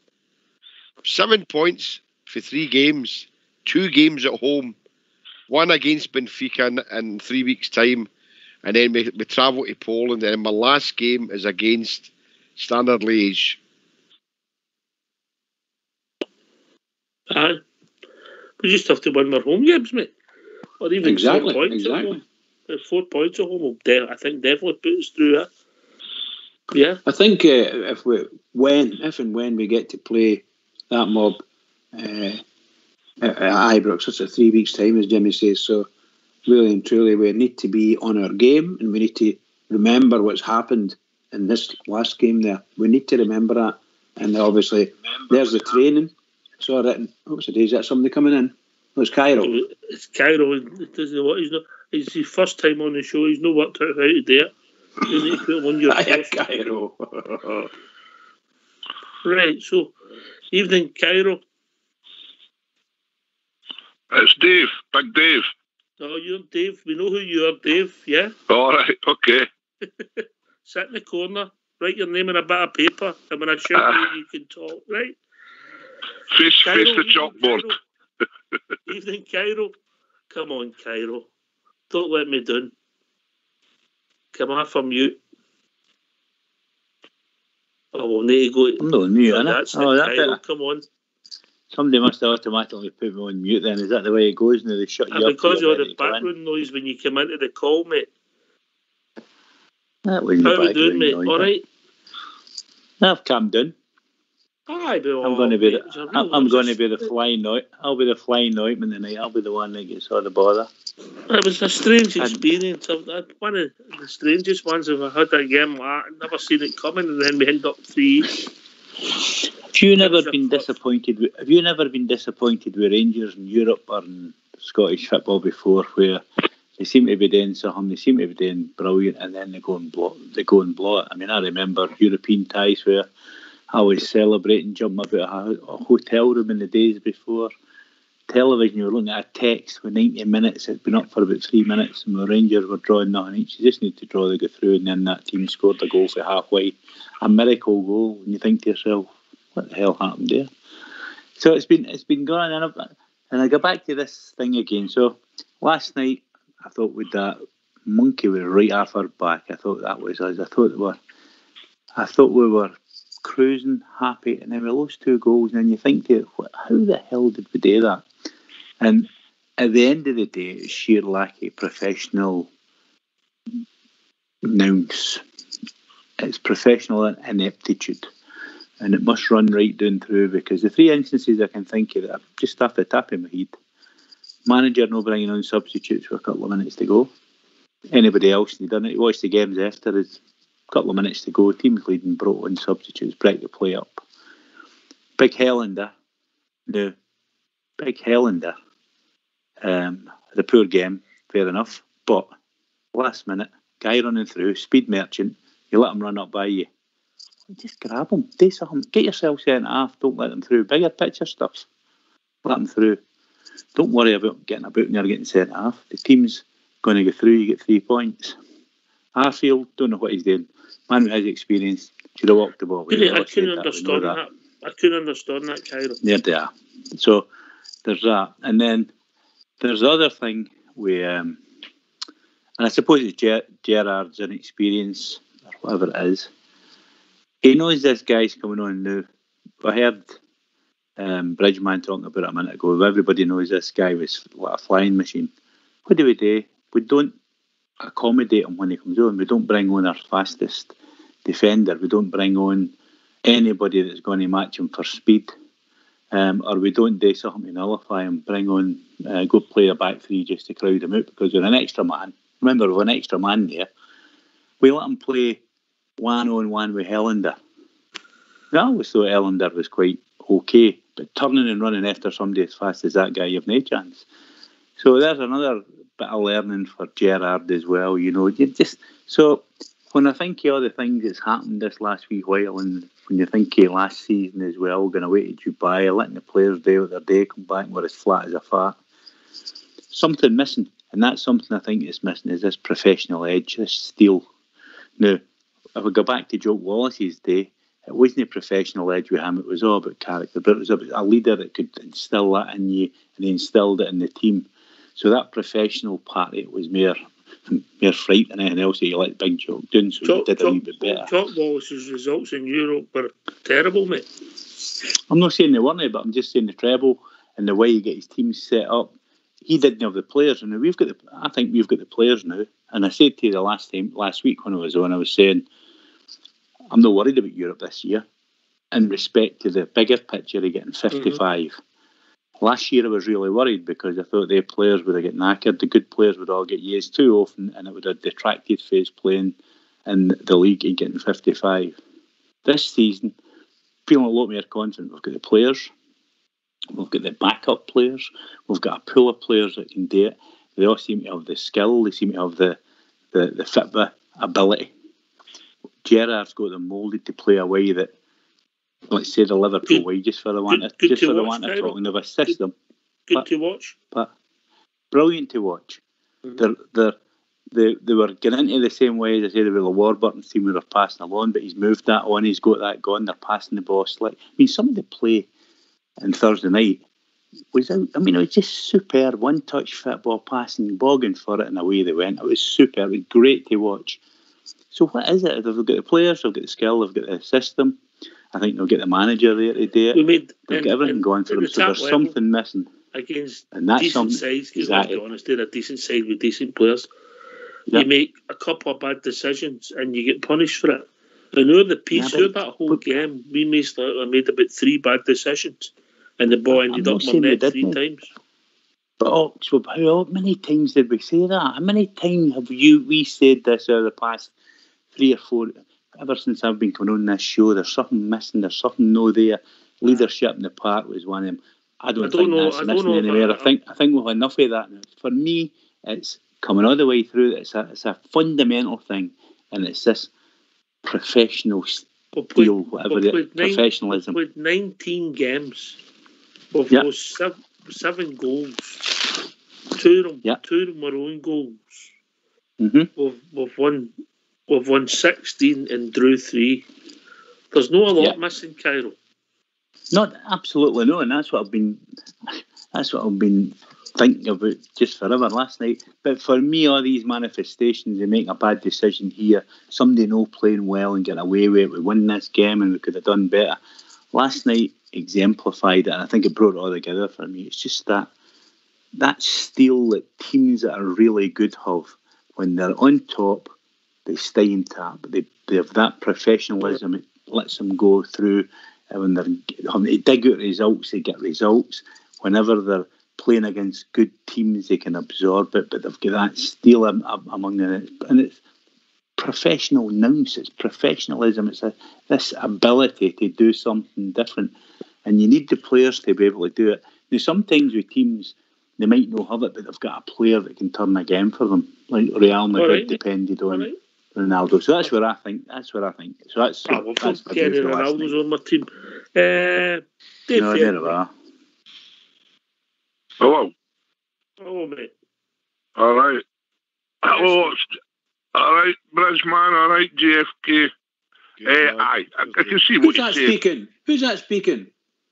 7 points for 3 games, 2 games at home, 1 against Benfica in 3 weeks' time, and then we travel to Poland, and my last game is against Standard Liège. Aye. We just have to win our home games, mate. Or even 4 points at home. 4 points at home will I think definitely put us through that. Yeah. I think if and when we get to play that mob at Ibrox, it's a 3 weeks' time, as Jimmy says. So really and truly, we need to be on our game, and we need to remember what's happened in this last game there. We need to remember that. And obviously, there's the training. So what's the day? Is that somebody coming in? Oh, it's Cairo. It's Cairo. It's his first time on the show. He's not worked out how to do it. You need to put on your Cairo. Right, so, evening, Cairo. It's Dave, Big Dave. Oh, you're Dave. We know who you are, Dave, yeah? All right, okay. Sit in the corner, write your name on a bit of paper, and when I shout you can talk, right? Face the chalkboard. Evening, Cairo. Come on, Cairo. Don't let me down. Come off from mute. Oh, we'll need to go. I'm not on mute, innit? That's Cairo. Come on. Somebody must have automatically put me on mute then. Is that the way it goes? Now they shut you up. Because of all the background noise when you come into the call, mate. That wasn't How we doing, mate? All right? I've calmed down. Aye, but I'm going to be the flying noise. I'll be the flying ointment tonight. I'll be the one that gets all the bother. It was a strange experience. One of the strangest ones I've had a game like that. I've never seen it coming, and then we end up 3 Have you never been disappointed with Rangers in Europe or in Scottish football before, where they seem to be doing something, they seem to be doing brilliant, and then they go and blow it? I mean, I remember European ties where I was celebrating, jumping about a hotel room in the days before. Television, you were looking at a text for 90 minutes. It'd been up for about 3 minutes, and the Rangers were drawing nothing each. You just need to draw the go through, and then that team scored a goal for halfway. A miracle goal, and you think to yourself, what the hell happened there? So it's been going on, and I go back to this thing again. So last night, I thought with that monkey was right off our back. I thought that was us. I thought we were cruising, happy, and then we lost 2 goals. And then you think to it, how the hell did we do that? And at the end of the day, it's sheer lack of professional announce its professional ineptitude, and it must run right down through, because the three instances I can think of that are just off the top of my head: manager no bringing on substitutes with a couple of minutes to go. Anybody else, they done it. You watch the games after, it's a couple of minutes to go, team's leading, brought on substitutes, break the play up. Big Helander, the poor game, fair enough, but last minute, guy running through, speed merchant, you let him run up by you. Just grab him, do something, get yourself sent off, don't let them through. Bigger picture stuff, let them through. Don't worry about getting about and you're getting sent off. The team's going to go through, you get 3 points. Arfield, don't know what he's doing. Man who has experience, should have walked the ball. I couldn't understand that. I couldn't understand that, Cairo. There they are. So there's that. And then there's the other thing with, and I suppose it's Gerrard's inexperience or whatever it is. He knows this guy's coming on now. I heard Bridgman talking about it a minute ago. Everybody knows this guy was like a flying machine. What do? We don't accommodate him when he comes on. We don't bring on our fastest defender. We don't bring on anybody that's going to match him for speed. Or we don't do something to nullify him, bring on, go play a back three just to crowd him out, because with an extra man, remember with an extra man there, we let him play 1-on-1 with Helander. I always thought Helander was quite okay, but turning and running after somebody as fast as that guy, you've no chance. So there's another bit of learning for Gerrard as well, you know. So when I think of all the things that's happened this last wee while, and when you think of last season as well, going away to Dubai, letting the players do what their day, come back and we're as flat as a fart, something missing. And that's something I think is missing, is this professional edge, this steel. Now, if we go back to Joe Wallace's day, it wasn't a professional edge with him, it was all about character, but it was about a leader that could instill that in you, and he instilled it in the team. So that professional part of it was more fright than anything else that you let Big Jock do, so you did a wee bit better. Jock Wallace's results in Europe were terrible, mate. I'm not saying they weren't, but I'm just saying the treble and the way he get his team set up, he didn't have the players, and I think we've got the players now. And I said to you last week when I was on, I was saying, I'm not worried about Europe this year in respect to the bigger picture of getting 55. Mm-hmm. Last year I was really worried because I thought the players would have got knackered. The good players would all get used too often, and it would have detracted phase playing in the league and getting 55. This season, feeling a lot more confident. We've got the players, we've got the backup players, we've got a pool of players that can do it. They all seem to have the skill, they seem to have the Fitbit ability. Gerrard's got them moulded to play a way that, let's say, the Liverpool way, just for the want of talking of a system. Good to watch. But brilliant to watch. Mm-hmm. They were getting into the same way as I said with the Warburton team, we were passing along, but he's moved that on, he's got that gone, they're passing the ball slick. I mean, some of the play on Thursday night was, it was just superb. One touch football passing, bogging for it, and away they went. It was superb, it was great to watch. So what is it? They've got the players, they've got the skill, they've got the system. I think they'll get the manager there to do it. They've got everything going for them. So there's something missing. Against and that's decent sides, because let's be honest, they're a decent side with decent players. Yep. You make a couple of bad decisions and you get punished for it. And over the piece, through that whole game, we made about 3 bad decisions, and the ball ended up on net 3 times. But Oxford, how many times did we say that? How many times have we said this over the past 3 or 4? Ever since I've been coming on this show, there's something missing. There's something no there. Leadership in the park was one of them. I don't think that's missing anywhere. I think we've enough of that now. For me, it's coming all the way through. It's a fundamental thing, and it's this professional steel, professionalism. With 19 games, we've lost 7 goals. 2 of them were own goals. Mm-hmm. We've won 16 and drew 3. There's no a lot missing, Cairo. Not absolutely no, and that's what I've been thinking about just forever last night. But for me, all these manifestations, they make a bad decision here, somebody no playing well and getting away with it, we win this game and we could have done better. Last night exemplified it, and I think it brought it all together for me. It's just that steel that teams that are really good have, when they're on top, they stay in tap. They have that professionalism. It lets them go through. And when they're having to dig out results, they get results. Whenever they're playing against good teams, they can absorb it, but they've got that steel among them. And it's professional nous. It's professionalism. It's this ability to do something different. And you need the players to be able to do it. Now, sometimes with teams, they might not have it, but they've got a player that can turn again for them. Like Real Madrid depended on Ronaldo. So that's where I think. So that's. That's Kenny Ronaldo's on my team. Dave no, Hello. Hello, mate. All right. Hello. All right, Bridgeman. All right, JFK. Aye, I can see what you're saying. Who's that speaking?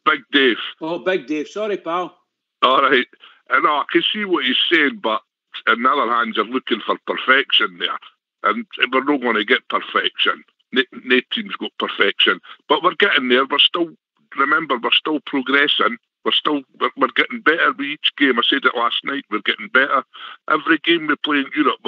Big Dave. Oh, Big Dave. Sorry, pal. All right. No, I can see what he's saying, but on the other hand, you're looking for perfection there. And we're not going to get perfection. No team's got perfection. But we're getting there. We're still progressing. We're getting better with each game. I said it last night. We're getting better. Every game we play in Europe,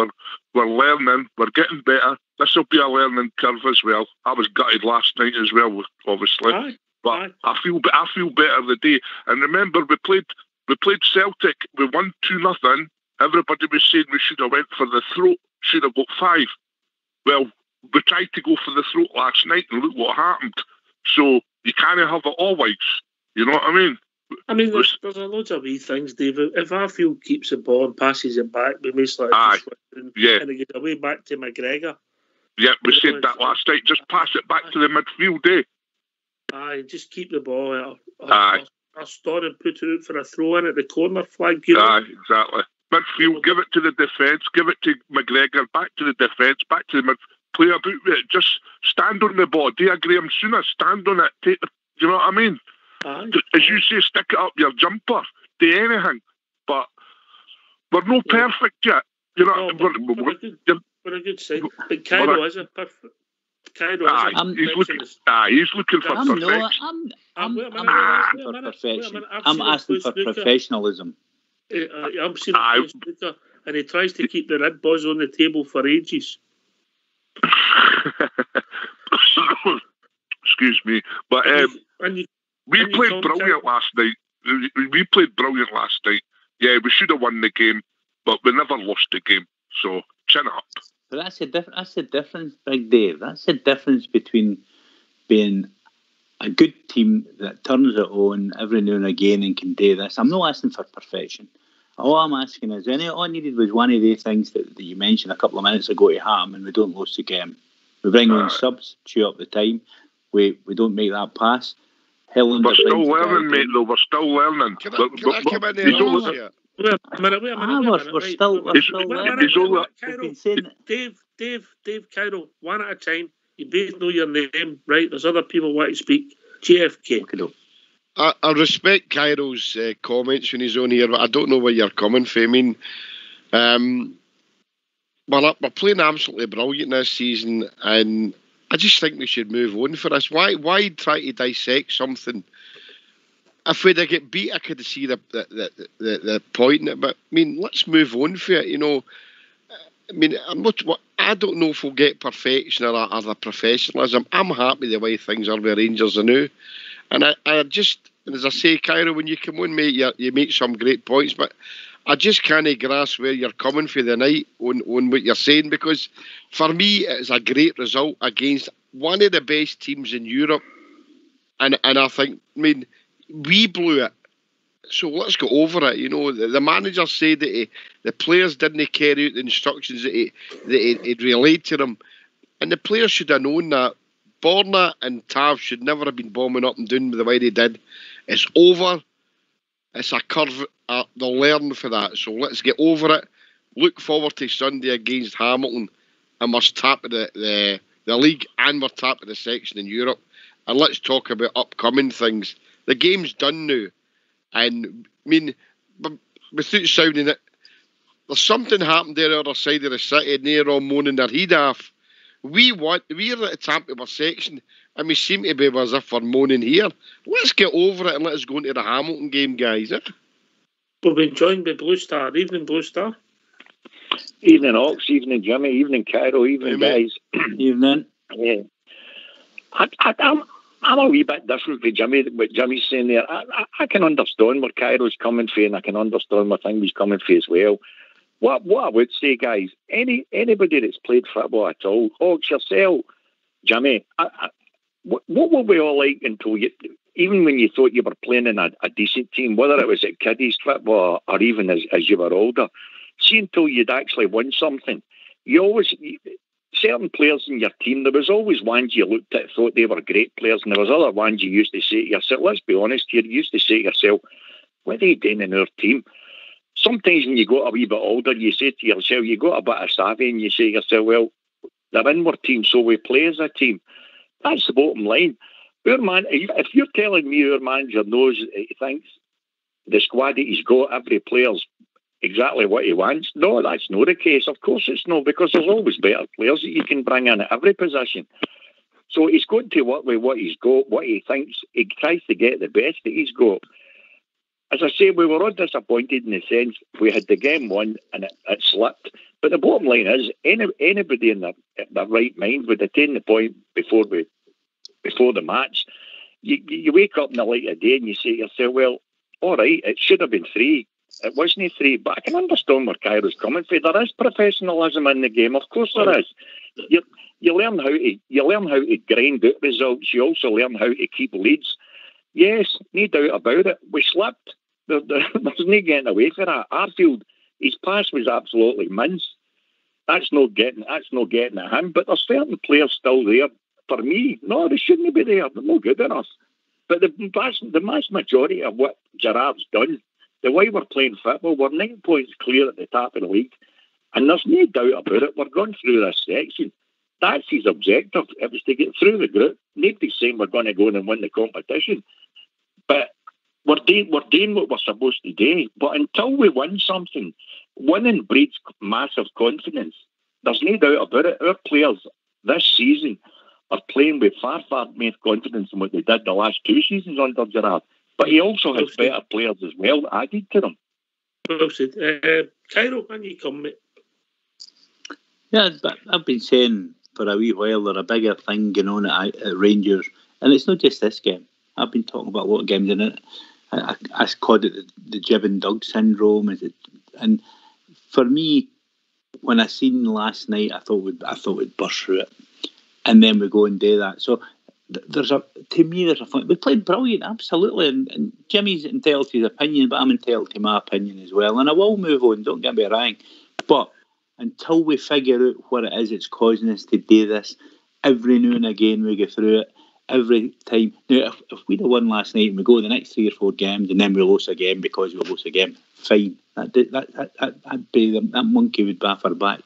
we're learning. We're getting better. This will be a learning curve as well. I was gutted last night as well, obviously. But I feel better the day. And remember, we played Celtic. We won 2-0. Everybody was saying we should have went for the throat. Should have got 5. Well, we tried to go for the throat last night, and look what happened. So you can't have it always. You know what I mean? I mean, there's a loads of wee things, David. If Arfield keeps the ball and passes it back, we may slide and it gets away back to McGregor. Yeah, we said that last night. Just pass it back to the midfield, Aye, just keep the ball out. Aye. Or store and put it out for a throw in at the corner flag. Aye, exactly. Midfield, give it to the defence, give it to McGregor, back to the defence, back to the midfield. Play about with it. Just stand on the ball. Do you Graham Souness? Stand on it. Take the, you know what I mean? As you say, stick it up your jumper. Do anything. But we're not perfect yet. You know, we're a good side. But Cairo is a perfect. He's looking for perfection. I'm asking for professionalism. I'm seeing him snooker, and he tries to keep the Red Bulls on the table for ages. Excuse me, but we played brilliant last night. We played brilliant last night. Yeah, we should have won the game, but we never lost the game. So chin up. But that's the difference, Big Dave. That's the difference between being a good team that turns it on every now and again and can do this. I'm not asking for perfection. All I'm asking is, all I needed was one of the things that you mentioned a couple of minutes ago to happen, and we don't lose the game. We bring on subs, chew up the time. We don't make that pass. We're still learning, mate, though. We're still learning. Can I come in there? Wait a minute. We're still learning. Dave, Cairo, one at a time. You both know your name, right? There's other people want to speak. JFK. Okay, I respect Cairo's comments when he's on here, but I don't know where you're coming from. I mean, we're playing absolutely brilliant this season, and I just think we should move on for this. Why try to dissect something? If we'd have get beat, I could see the point in it. But I mean, let's move on for it. You know, I mean, I don't know if we'll get perfection or the professionalism. I'm happy the way things are with Rangers now, and I just, and as I say, Cairo, when you come on, mate, you make some great points, but I just can't grasp where you're coming for the night on what you're saying, because for me it's a great result against one of the best teams in Europe, and I think, I mean, we blew it, so let's go over it. You know, the manager said that the players didn't carry out the instructions that he relayed to them, and the players should have known that. Borna and Tav should never have been bombing up and down the way they did. It's over. It's a curve. They'll learn for that. So let's get over it. Look forward to Sunday against Hamilton, and we're top of the league, and we're top of the section in Europe. And let's talk about upcoming things. The game's done now, and I mean, without sounding it, there's something happened there on the other side of the city, and they're all moaning their head off. We're at the top of our section, and we seem to be as if we're moaning here. Let's get over it and let's go into the Hamilton game, guys. We've been joined by Blue Star. Evening, Blue Star. Evening, Ox. Evening, Jimmy. Evening, Cairo. Evening, guys. Evening. Yeah. I'm a wee bit different with Jimmy. What Jimmy's saying there, I can understand where Cairo's coming from, and I can understand where Thingy's coming from as well. What I would say, guys, anybody that's played football at all, Ox, yourself, Jimmy, what were we all like until you, even when you thought you were playing in a decent team, whether it was at kiddies football or even as you were older, see until you'd actually won something, certain players in your team, there was always ones you looked at, thought they were great players, and there was other ones you used to say to yourself, let's be honest here, you used to say to yourself, what are they doing in our team? Sometimes when you got a wee bit older, you say to yourself, you got a bit of savvy, and you say to yourself, well, they're in our team, so we play as a team. That's the bottom line. If you're telling me our manager knows, he thinks the squad that he's got, every player's exactly what he wants, no, that's not the case. Of course it's not, because there's always better players that you can bring in at every position. So he's going to work with what he's got, what he thinks. He tries to get the best that he's got. As I say, we were all disappointed in the sense we had the game won and it slipped. But the bottom line is, anybody in their right mind would attain the point before the match. You wake up in the light of day and you say to yourself, well, all right, it should have been 3. It wasn't 3, but I can understand where Cairo's coming from. There is professionalism in the game, of course there is. You learn how to grind out results. You also learn how to keep leads. Yes, no doubt about it. We slipped. There's no getting away from that. Arfield, his pass was absolutely mince. That's not getting at him. But there's certain players still there. For me, no, they shouldn't be there. They're not good enough. But the vast majority of what Gerrard's done, the way we're playing football, we're 9 points clear at the top of the league. And there's no doubt about it. We're going through this section. That's his objective. It was to get through the group. Nobody's saying we're going to go in and win the competition. But we're doing what we're supposed to do. But until we win something, winning breeds massive confidence. There's no doubt about it. Our players this season are playing with far, far more confidence than what they did the last 2 seasons under Gerrard. But he also has better players as well added to them. Well said. Cairo, can you come, mate? Yeah, but I've been saying for a wee while there's a bigger thing going on at Rangers, and it's not just this game. I've been talking about a lot of games in it. I called it the Jib and Doug syndrome. And for me, when I seen last night, I thought we'd burst through it, and then we go and do that. So there's a fun. We played brilliant, absolutely. And Jimmy's entitled to his opinion, but I'm entitled to my opinion as well. And I will move on. Don't get me wrong, but until we figure out what it is that's causing us to do this, every now and again we go through it. Every time. Now, if we'd have won last night and we go the next 3 or 4 games and then we lose again because we lose again, fine. That monkey would baff our back.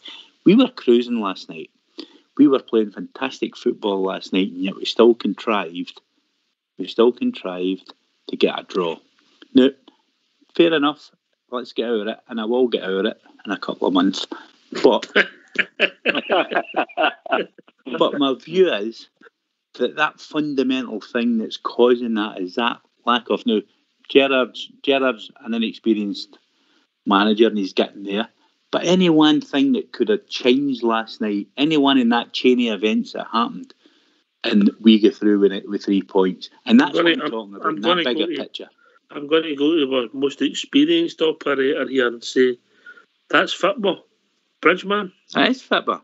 We were cruising last night. We were playing fantastic football last night, and yet we still contrived to get a draw. Now, fair enough. Let's get out of it, and I will get out of it in a couple of months. But my view is that fundamental thing that's causing that is that lack of. Now, Gerrard's an inexperienced manager and he's getting there. But any one thing that could have changed last night, any one in that chain of events that happened, and we go through with it with 3 points. And that's what I'm talking about, that bigger picture. I'm going to go to our most experienced operator here and say, that's football. Bridgeman. That is football.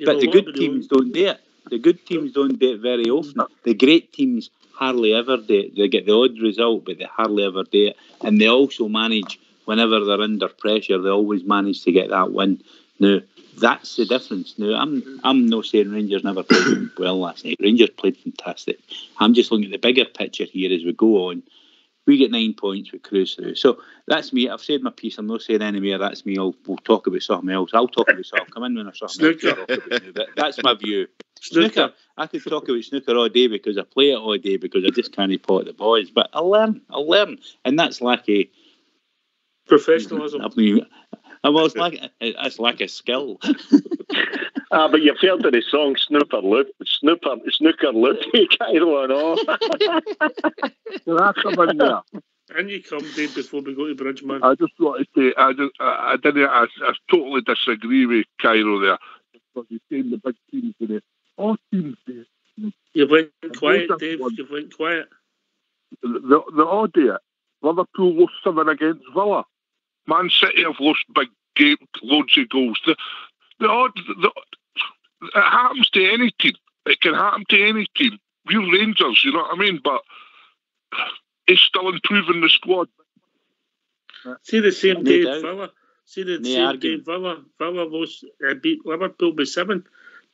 But the good teams don't do it. The good teams don't do it very often. The great teams hardly ever do it. They get the odd result, but they hardly ever do it. And they also manage, whenever they're under pressure, they always manage to get that win. Now, that's the difference. Now, I'm not saying Rangers never played well last night. Rangers played fantastic. I'm just looking at the bigger picture here as we go on. We get 9 points, we cruise through. So that's me. I've said my piece. I'm not saying any more. That's me. We'll talk about something else. I'll talk about something. I'll come in when there's something else to talk about. But that's my view. Snooker. I could talk about snooker all day because I play it all day because I just can't pot the boys. But I'll learn. And that's like a professionalism. It's like a skill. But you've heard of the song Snooker Loop, Cairo and all. So that's come in there. And you come, Dave, before we go to Bridgeman. I just want to say, I totally disagree with Cairo there. Because he's saying the big teams today. All teams there. You went quiet, Dave. You went quiet. They're all there. Liverpool lost 7 against Villa. Man City have lost big game, loads of goals. It happens to any team. It can happen to any team. We're Rangers, you know what I mean? But it's still improving the squad. See the same day doubt. Villa. See the No same argument. day Villa lost, beat Liverpool by 7.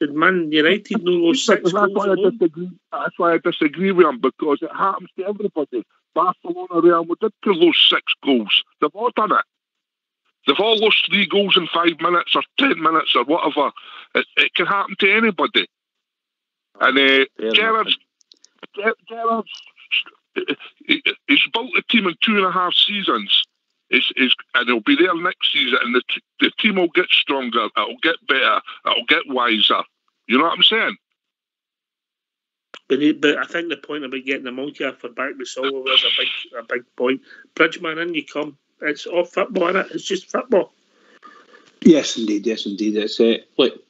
Did Man United no lose 6 That's goals why I alone? disagree. That's why I disagree with him, because it happens to everybody. Barcelona, Real Madrid could lose 6 goals. They've all done it. They've all lost 3 goals in 5 minutes or 10 minutes or whatever. It can happen to anybody. And Gerrard's he's built a team in 2.5 seasons. And he'll be there next season, and the team will get stronger, it'll get better, it'll get wiser. You know what I'm saying? But I think the point about getting the monkey off for back with Solo was a big point. Bridgeman, in you come. It's all football, isn't it? It's just football. Yes, indeed. It's look,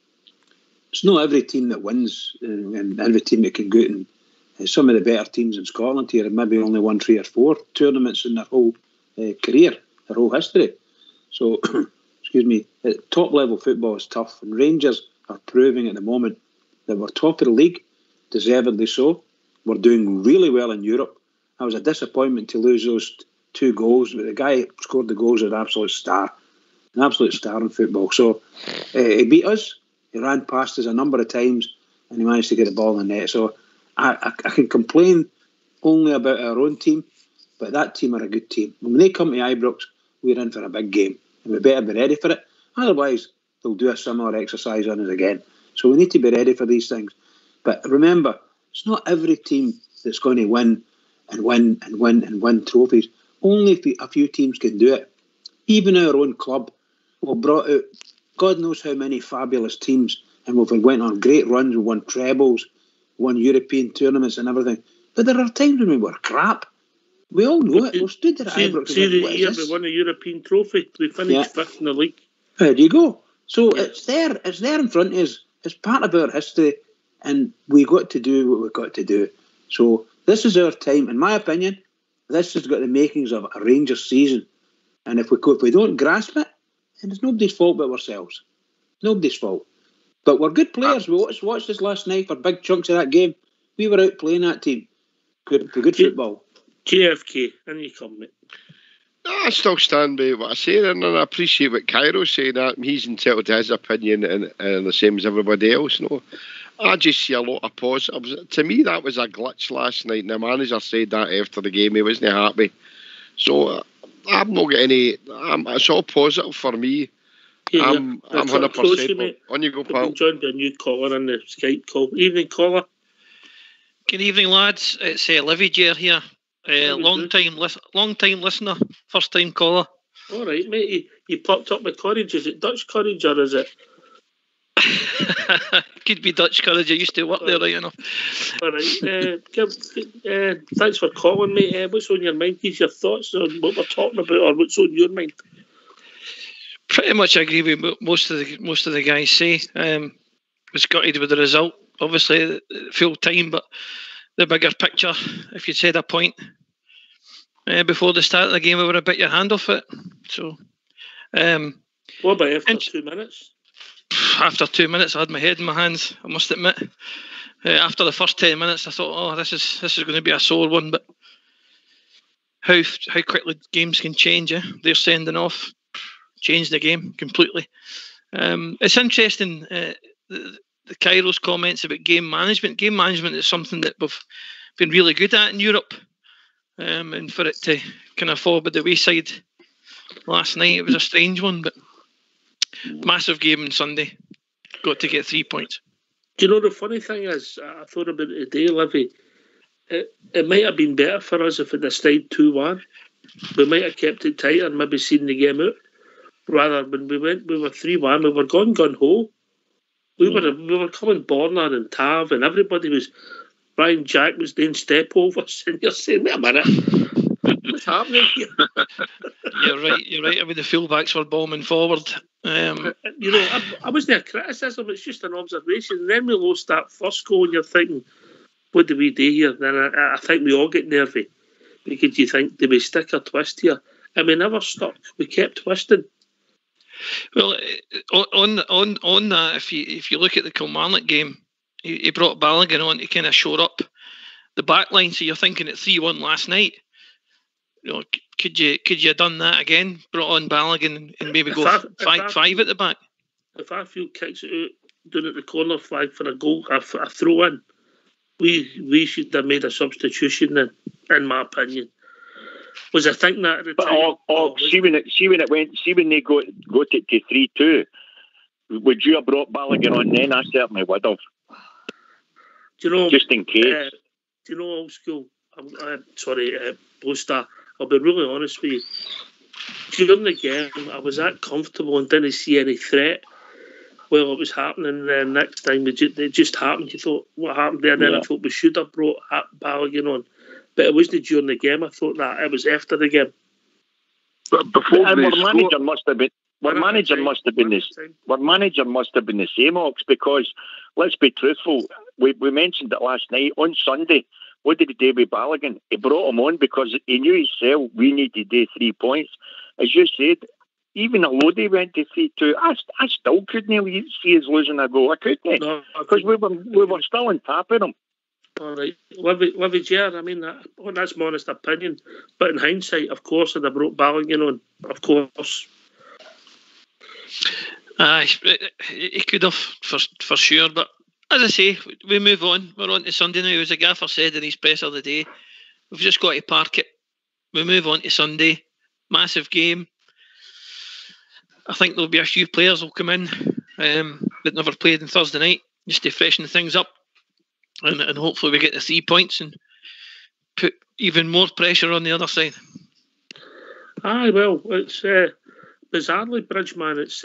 it's not every team that wins, and every team that can go out and some of the better teams in Scotland here have maybe only won 3 or 4 tournaments in their whole career, their whole history. So, excuse me, top level football is tough, and Rangers are proving at the moment that we're top of the league, deservedly so. We're doing really well in Europe. It was a disappointment to lose those 2 goals, but the guy who scored the goals is an absolute star in football. So he beat us, he ran past us a number of times, and he managed to get the ball in the net. So I can complain only about our own team, but that team are a good team. When they come to Ibrox, we're in for a big game, and we better be ready for it. Otherwise, they'll do a similar exercise on us again. So we need to be ready for these things. But remember, it's not every team that's going to win trophies. Only a few teams can do it. Even our own club, we've brought out God knows how many fabulous teams, and we've went on great runs, we won trebles, won European tournaments and everything. But there are times when we were crap. We all know it. We've stood there at Ibrox. See the year we won a European trophy. We finished 5th in the league. There you go. So it's there in front of us. It's part of our history, and we got to do what we've got to do. So this is our time. In my opinion, this has got the makings of a Rangers season. And if we don't grasp it, then it's nobody's fault but ourselves. Nobody's fault. But we're good players. We watched this last night for big chunks of that game. We were out playing that team. Good football. JFK, and you come, mate. I still stand by what I say, and I appreciate what Cairo's saying. That he's entitled to his opinion, and the same as everybody else. No, I just see a lot of positives. To me, that was a glitch last night, and the manager said that after the game. He wasn't happy. So I'm not getting any. It's all positive for me. Yeah, I'm 100%. On you go, pal. I'm joined by a new caller on the Skype call. Evening, caller. Good evening, lads. It's Livy Jer here. Long time listener, first time caller. All right, mate. You popped up with courage. Is it Dutch courage or is it? Could be Dutch courage. I used to work there, right enough. All right. Thanks for calling, mate. What's on your mind? Give your thoughts on what we're talking about, or what's on your mind? Pretty much agree with what most of the guys say. Was gutted with the result. Obviously, full time, but the bigger picture, if you'd said a point before the start of the game, we would have bit your hand off it. So, what about after 2 minutes? After 2 minutes, I had my head in my hands, I must admit. After the first 10 minutes, I thought, oh, this is going to be a sore one. But how quickly games can change, They're sending off, change the game completely. It's interesting, the Cairo's comments about game management. Game management is something that we've been really good at in Europe. And for it to kind of fall by the wayside last night, it was a strange one, but massive game on Sunday. Got to get 3 points. Do you know the funny thing is, I thought about it today, Livy. It might have been better for us if it had stayed 2-1. We might have kept it tighter and maybe seen the game out. Rather, when we were 3-1, we were going gun-ho. We were coming Borna and Tav, and everybody was. Brian Jack was doing step overs, and you're saying, wait a minute, what's happening here? You're right. I mean, the fullbacks were bombing forward. I wasn't a criticism, it's just an observation. And then we lost that first goal and you're thinking, what do we do here? Then I think we all get nervy because you think, do we stick or twist here? And we never stuck. We kept twisting. Well, on that, if you look at the Kilmarnock game, he brought Balogun on to kind of shore up the back line. So you're thinking at 3-1 last night. Could you have done that again? Brought on Balogun and maybe go 5-5 at the back. If Arfield kicks it out down at the corner flag for a goal, a throw in, we should have made a substitution then, in my opinion. Was I thinking that at the time? See when they got it to 3-2, would you have brought Balogun on then? I certainly would have. Do you know? Just in case. Do you know, old school? Blue Star. I'll be really honest with you. During the game, I was that comfortable and didn't see any threat while it was happening. Then next time it just happened. You thought, what happened there? Then I thought we should have brought Balogun on. But it wasn't during the game. I thought that it was after the game. But before our manager must have been the same, Ox, because let's be truthful. We mentioned it last night. On Sunday, what did he do with Balogun? He brought him on because he knew himself we needed to do 3 points. As you said, even although they went to 3-2, I still couldn't see us losing a goal. I couldn't, because we were still on top of them. All right, Livy Ger, I mean, that's my honest opinion. But in hindsight, of course, I'd have brought Balogun on, of course. He could have, for sure. But as I say, we move on. We're on to Sunday now. As the gaffer said in his presser of the day, we've just got to park it. We move on to Sunday. Massive game. I think there'll be a few players who'll come in that never played on Thursday night, just to freshen things up. And hopefully we get the 3 points and put even more pressure on the other side. Aye, well, it's bizarrely, Bridgeman, it's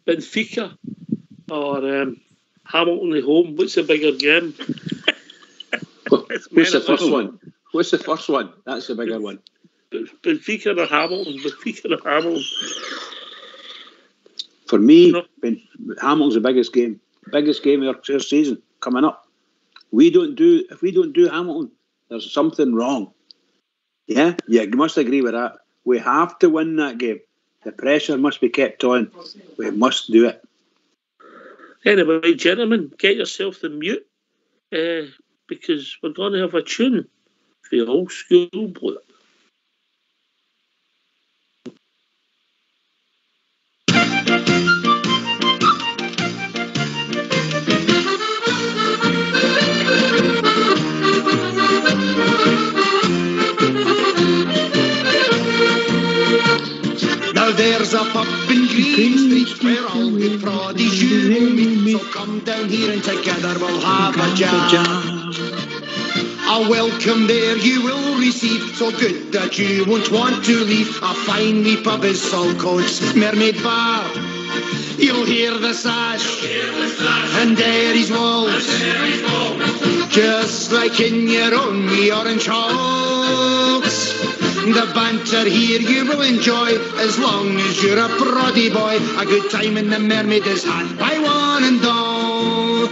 Benfica or Hamilton at home. What's the bigger game? What's the first one? What's the first one? That's the bigger one. Benfica or Hamilton? Benfica or Hamilton? For me, Hamilton's the biggest game. Biggest game of our season coming up. If we don't do Hamilton, there's something wrong. Yeah, you must agree with that. We have to win that game. The pressure must be kept on. We must do it. Anyway, gentlemen, get yourself the mute because we're going to have a tune for the old school bloke. Now there's a pub in Green Street where all good proddies you will meet. So come down here and together we'll have a jam. A welcome there you will receive, so good that you won't want to leave. A fine wee pub is Saltcoats Mermaid Bar. You'll hear the sash and Derry's walls, just like in your own wee orange halls. The banter here you will enjoy as long as you're a proddy boy. A good time in the Mermaid is had by one and all.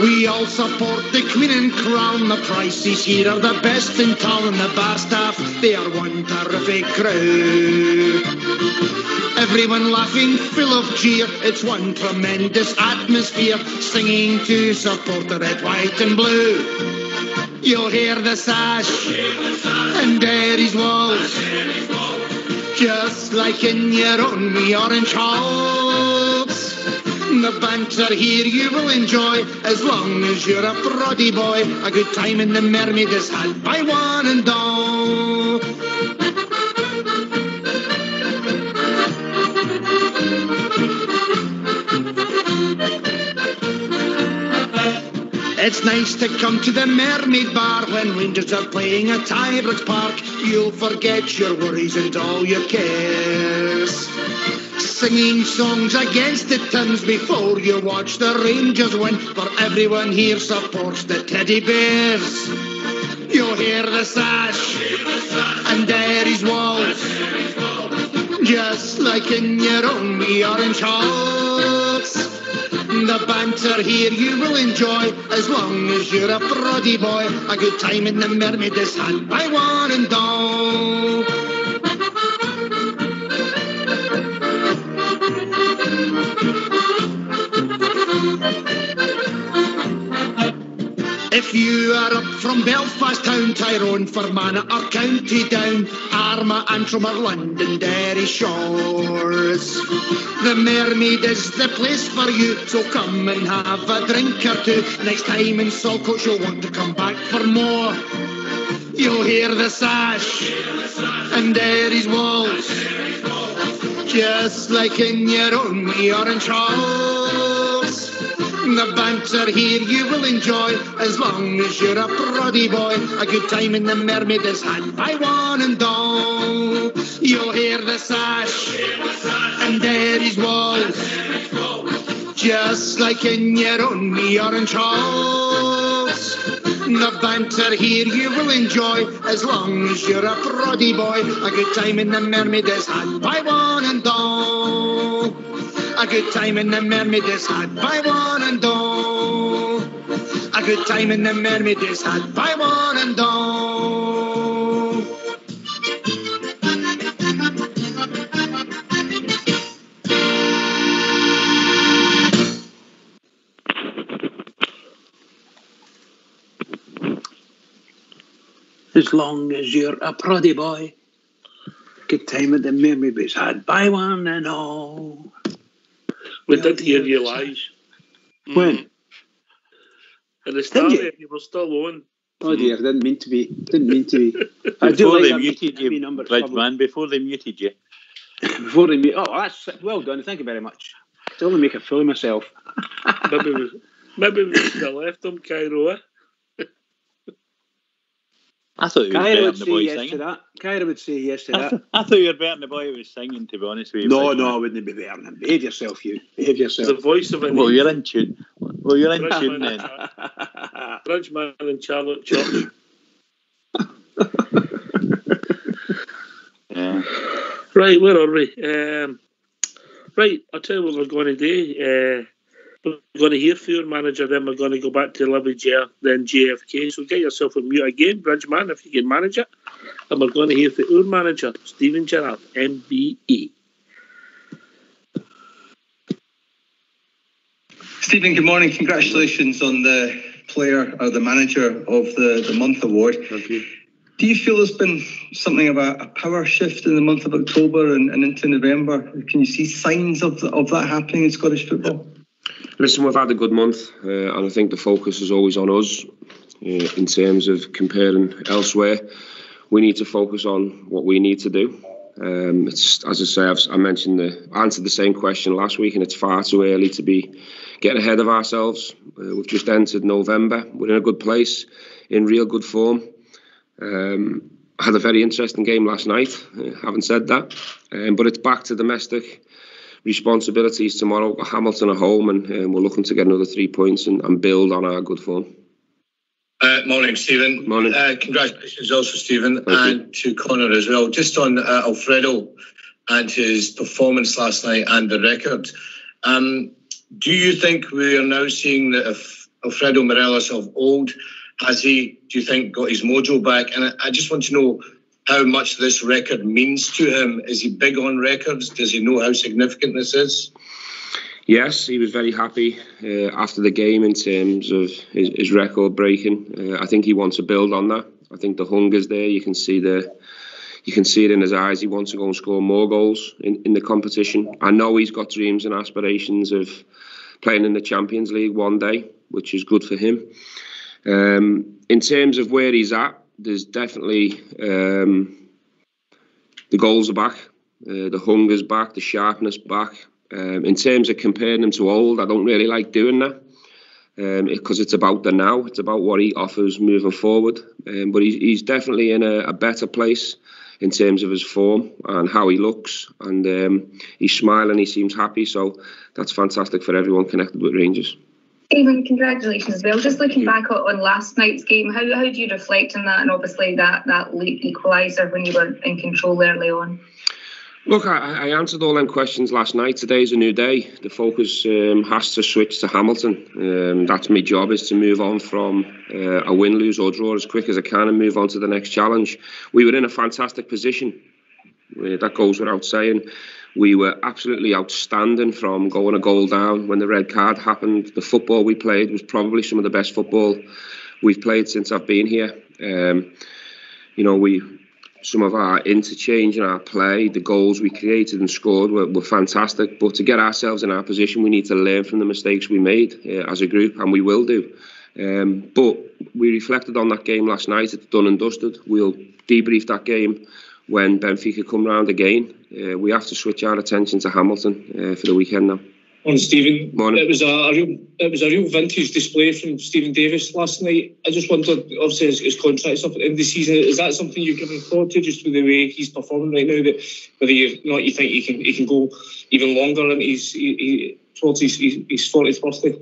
We all support the Queen and Crown. The prices here are the best in town. The bar staff, they are one terrific crew. Everyone laughing, full of cheer. It's one tremendous atmosphere, singing to support the red, white and blue. You'll hear the sash and Derry's walls, just like in your own wee orange halls. The banter here you will enjoy as long as you're a proddy boy. A good time in the Mermaid is had by one and all. It's nice to come to the Mermaid Bar when Rangers are playing at Ibrox Park. You'll forget your worries and all your cares. singing songs against the Tins before you watch the Rangers win. For everyone here supports the Teddy Bears. You'll hear the sash and Derry's walls, just like in your own wee orange halls. The banter here you will enjoy as long as you're a proddy boy. A good time in the Mermaid is had by one and all. If you are up from Belfast town, Tyrone, Fermanagh or County Down, Armagh, Antrim or London Derry shores, the Mermaid is the place for you, so come and have a drink or two. Next time in Saltcoats you'll want to come back for more. You'll hear the sash and Derry's walls, just like in your own wee orange halls. The banter here you will enjoy as long as you're a proddy boy. A good time in the Mermaid is had by one and all. You'll hear the sash and Derry's walls, just like in your own wee orange halls. The banter here you will enjoy as long as you're a proddy boy. A good time in the Mermaid is had by one and all. A good time in the Mermaid is had by one and all. A good time in the Mermaid is had by one and all. As long as you're a proddy boy, good time at the Mermaid is had by one and all. We did hear you live. When? At the start, Did you? you were still on. Oh dear, didn't mean to be. I do Before like they that muted you, number. Bridgeman, before they muted you. Before they mute. Oh, that's well done. Thank you very much. Still to make a fool of myself. maybe we still left them, Cairo. I thought you were Kyra better would than the say boy yes singing. to that. Kyra would say yes to that. I thought you were better than the boy who was singing, to be honest with you. No, Bridgeman. I wouldn't be better than him. Behave yourself, you. Behave yourself. The voice of an Well, you're in tune. Well, you're in Bridgeman tune then. Bridgeman and Charlotte Church. Yeah. Right, where are we? Right, I'll tell you what we're going to do. We're going to hear from your manager, then we're going to go back to Livy J, then JFK. So get yourself a mute again, Bridgeman, if you can manage it. And we're going to hear from our manager, Stephen Gerrard, MBE. Stephen, good morning. Congratulations on the player or the manager of the month award. Thank you. Do you feel there's been something of a power shift in the month of October and into November? Can you see signs of that happening in Scottish football? Listen, we've had a good month, and I think the focus is always on us in terms of comparing elsewhere. We need to focus on what we need to do. It's, as I say, I answered the same question last week, and it's far too early to be getting ahead of ourselves. We've just entered November. We're in a good place, in real good form. I had a very interesting game last night, having said that. But it's back to domestic responsibilities tomorrow. We've got Hamilton at home, and we're looking to get another 3 points and build on our good form. Morning, Stephen. Morning. Congratulations also, Stephen, and to Connor as well. Just on Alfredo and his performance last night and the record, do you think we are now seeing that if Alfredo Morelos of old, has he, do you think, got his mojo back? And I just want to know how much this record means to him. Is he big on records? Does he know how significant this is? Yes, he was very happy after the game in terms of his record breaking. I think he wants to build on that. I think the hunger's there. You can see it in his eyes. He wants to go and score more goals in the competition. I know he's got dreams and aspirations of playing in the Champions League one day, which is good for him. In terms of where he's at, there's definitely the goals are back, the hunger's back, the sharpness back. In terms of comparing him to old, I don't really like doing that. because it's about the now. It's about what he offers moving forward. But he's definitely in a better place in terms of his form and how he looks, and he's smiling, he seems happy, so that's fantastic for everyone connected with Rangers. Stephen, congratulations as well. Just looking back on last night's game, how do you reflect on that, and obviously that late equaliser when you were in control early on? Look, I answered all them questions last night. Today's a new day. The focus has to switch to Hamilton. That's my job, is to move on from a win, lose or draw as quick as I can and move on to the next challenge. We were in a fantastic position. That goes without saying. We were absolutely outstanding from going a goal down when the red card happened. The football we played was probably some of the best football we've played since I've been here. Some of our interchange and our play, the goals we created and scored were fantastic. But to get ourselves in our position, we need to learn from the mistakes we made as a group, and we will do. But we reflected on that game last night. It's done and dusted. We'll debrief that game when Benfica come round again. We have to switch our attention to Hamilton for the weekend now. Morning, Stephen. Morning. It was a real vintage display from Stephen Davis last night. I just wondered, obviously his contract's up at the end of the season. Is that something you're giving thought to, just with the way he's performing right now? That whether you think he can go even longer and towards his 40th birthday?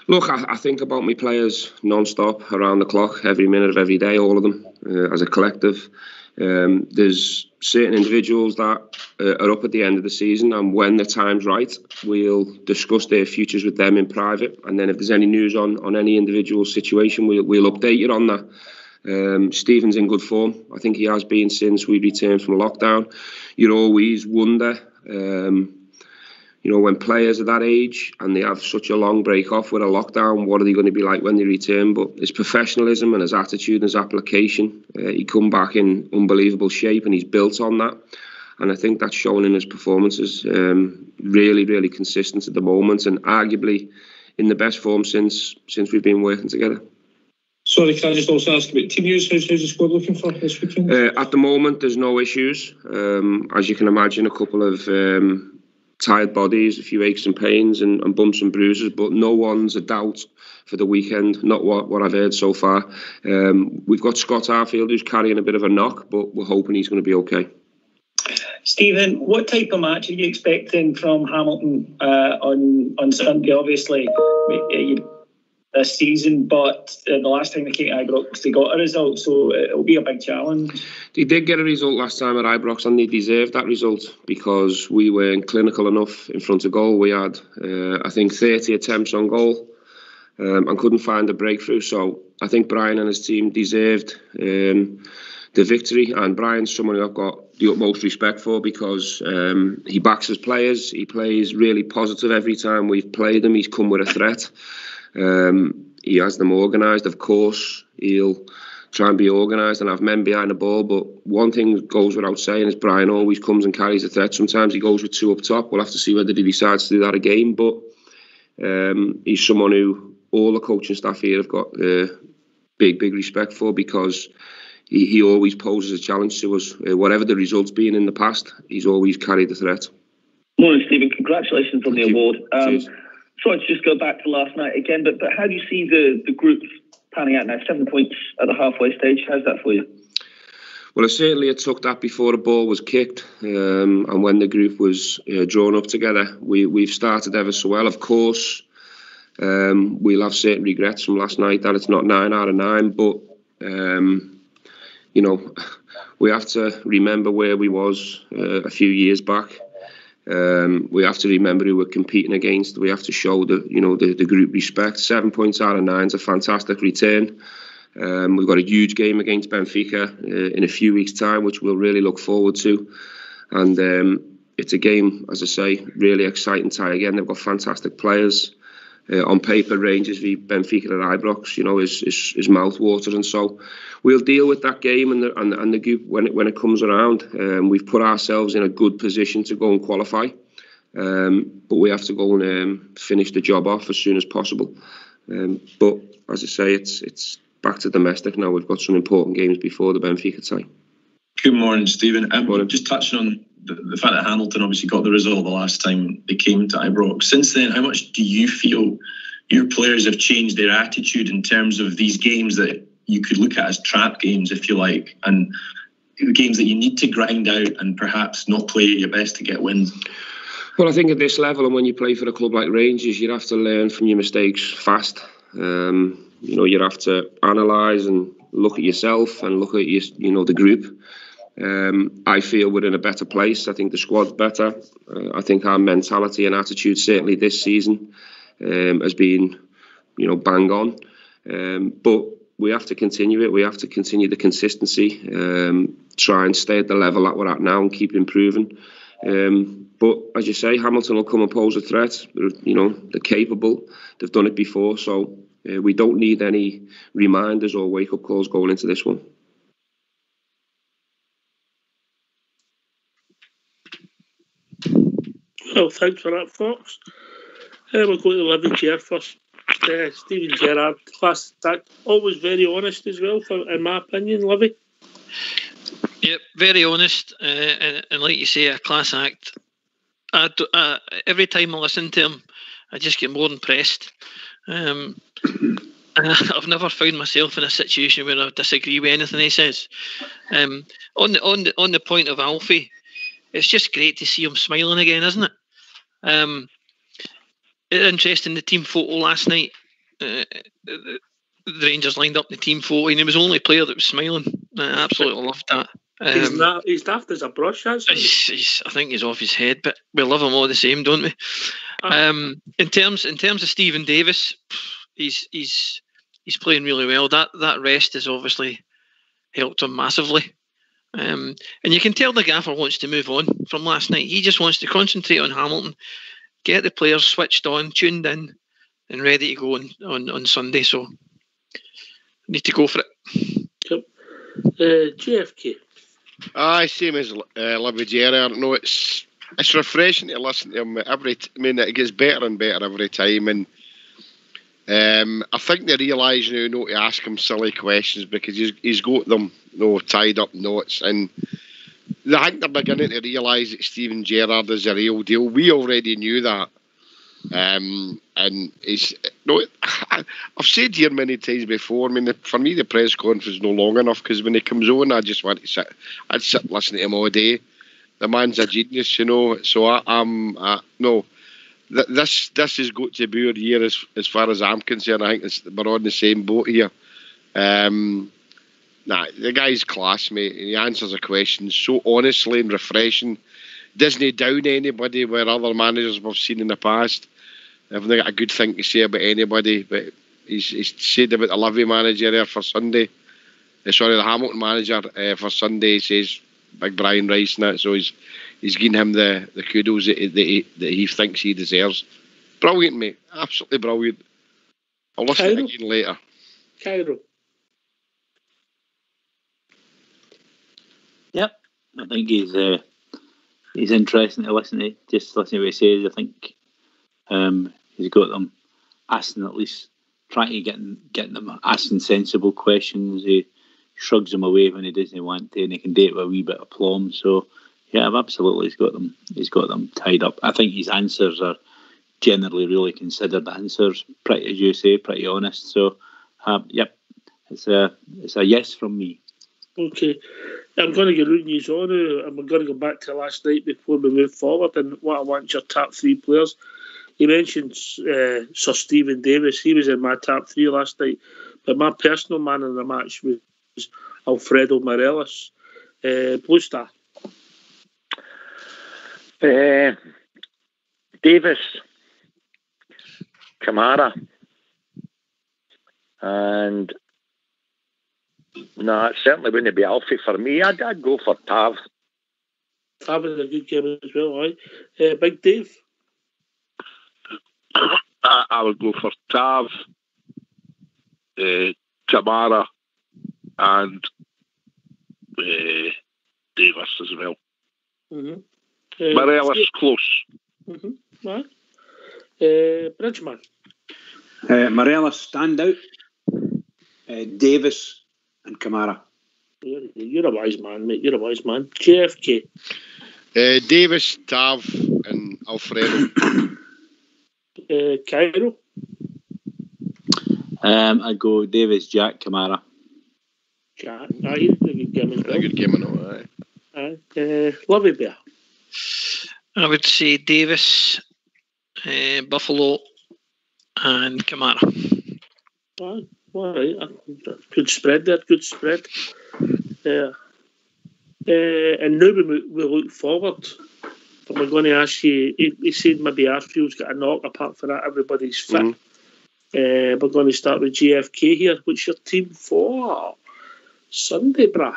Look, I think about my players non-stop, around the clock, every minute of every day, all of them, as a collective. There's certain individuals that are up at the end of the season, and when the time's right, we'll discuss their futures with them in private. And then if there's any news on any individual situation, we'll update you on that. Stephen's in good form. I think he has been since we returned from lockdown. You always wonder, when players are that age and they have such a long break off with a lockdown, what are they going to be like when they return? But his professionalism and his attitude and his application, he come back in unbelievable shape, and he's built on that. And I think that's shown in his performances. Really, really consistent at the moment, and arguably in the best form since we've been working together. Sorry, can I just also ask about team news? How's the squad looking for this weekend? At the moment, there's no issues. As you can imagine, a couple of tired bodies, a few aches and pains and bumps and bruises, but no one's a doubt for the weekend, not what I've heard so far. We've got Scott Arfield, who's carrying a bit of a knock, but we're hoping he's going to be okay. Stephen, what type of match are you expecting from Hamilton on Sunday? Obviously, this season, but the last time they came to Ibrox, they got a result, so it'll be a big challenge. They did get a result last time at Ibrox, and they deserved that result because we weren't clinical enough in front of goal. We had, I think, 30 attempts on goal and couldn't find a breakthrough. So I think Brian and his team deserved the victory, and Brian's someone who I've got the utmost respect for because he backs his players. He plays really positive every time we've played him. He's come with a threat. He has them organised. Of course, he'll try and be organised and have men behind the ball. But one thing that goes without saying is Brian always comes and carries the threat. Sometimes he goes with two up top. We'll have to see whether he decides to do that again. But he's someone who all the coaching staff here have got big respect for because he always poses a challenge to us. Whatever the result's been in the past, he's always carried the threat. Morning, Stephen. Congratulations on the award. Cheers. Sorry to just go back to last night again, but how do you see the group panning out now? 7 points at the halfway stage. How's that for you? Well, I certainly had took that before the ball was kicked, and when the group was drawn up together. We've started ever so well. Of course, we'll have certain regrets from last night that it's not 9 out of 9, but we have to remember where we was a few years back. We have to remember who we're competing against. We have to show the group respect. 7 points out of 9 is a fantastic return. We've got a huge game against Benfica in a few weeks' time, which we'll really look forward to. And it's a game, as I say, really exciting tie again. They've got fantastic players. On paper, Rangers v Benfica at Ibrox, is mouth-watering. So we'll deal with that game and the group when it comes around. We've put ourselves in a good position to go and qualify, but we have to go and finish the job off as soon as possible. But as I say, it's back to domestic now. We've got some important games before the Benfica tie. Good morning, Stephen. Just touching on the fact that Hamilton obviously got the result the last time they came to Ibrox. Since then, how much do you feel your players have changed their attitude in terms of these games that you could look at as trap games, if you like, and games that you need to grind out and perhaps not play at your best to get wins? Well, I think at this level, and when you play for a club like Rangers, you have to learn from your mistakes fast. You have to analyse and look at yourself and look at the group. I feel we're in a better place. I think the squad's better. I think our mentality and attitude, certainly this season, has been, bang on. But we have to continue it. We have to continue the consistency. Try and stay at the level that we're at now and keep improving. But as you say, Hamilton will come and pose a threat. They're capable. They've done it before, so we don't need any reminders or wake-up calls going into this one. Well, thanks for that, Fox. We're going to Livy Chair first. Stephen Gerrard, class act, always very honest as well, in my opinion, Livy. Yep, very honest, and like you say, a class act. Every time I listen to him, I just get more impressed. And I've never found myself in a situation where I disagree with anything he says. On the point of Alfie, it's just great to see him smiling again, isn't it? Interesting, the team photo last night. The Rangers lined up the team photo, and he was the only player that was smiling. I absolutely loved that. He's daft as a brush, actually. I think he's off his head, but we love him all the same, don't we? In terms of Stephen Davis, he's playing really well. That rest has obviously helped him massively. And you can tell the gaffer wants to move on from last night. He just wants to concentrate on Hamilton, get the players switched on, tuned in, and ready to go on Sunday. So need to go for it. Yep. JFK. Same as Livy Gerrard. No, it's refreshing to listen to him it gets better and better every time, and I think they realise now not to ask him silly questions because he's got them tied up knots, and I think they're beginning to realise that Stephen Gerrard is a real deal. We already knew that, and he's I've said here many times before. I mean, for me, the press conference is no long enough because when he comes on, I just want to sit. I'd sit and listen to him all day. The man's a genius, So This has got to be our year as far as I'm concerned. I think we're on the same boat here. The guy's class, mate. He answers a question so honestly and refreshing. Doesn't down anybody where other managers we've seen in the past haven't got a good thing to say about anybody. But he's said about the Livy manager there for Sunday. The Hamilton manager for Sunday. He says big Brian Rice and that. So he's giving him the kudos that he thinks he deserves. Brilliant, mate. Absolutely brilliant. I'll listen to it again later. Cairo. Yep, I think he's interesting to listen to. Just listen to what he says. I think he's got them asking, at least trying to get them asking sensible questions. He shrugs them away when he doesn't want to, and he can do it with a wee bit of aplomb. So yeah, absolutely, he's got them tied up. I think his answers are generally really considered answers, pretty, as you say, pretty honest. So yep, it's a yes from me. Okay, I'm going to get rooting you on, and we're going to go back to last night before we move forward. And what I want your top three players. You mentioned Sir Stephen Davis. He was in my top three last night, but my personal man in the match was Alfredo Morelos. Blue Star. Davis, Kamara, and no, it certainly wouldn't be Alfie for me. I'd go for Tav. Tav is a good game as well, right? Big Dave. I would go for Tav, Kamara, and Davis as well. Mm-hmm. Morelos close. Mm-hmm. Right. Bridgeman. Morelos stand out. Davis and Kamara. You're a wise man, mate. You're a wise man. JFK. Davis, Tav, and Alfredo. Cairo. I'd go Davis, Jack, Kamara. Jack, he's a good game as well. A good game, I know. Lovely Bear. I would say Davis, Buffalo, and Kamara. All right. Good spread there. Good spread. Yeah. And now we look forward. But we're going to ask you. He said maybe Arfield's got a knock. Apart from that, everybody's fit. Mm-hmm. We're going to start with GFK here. What's your team for Sunday, brah?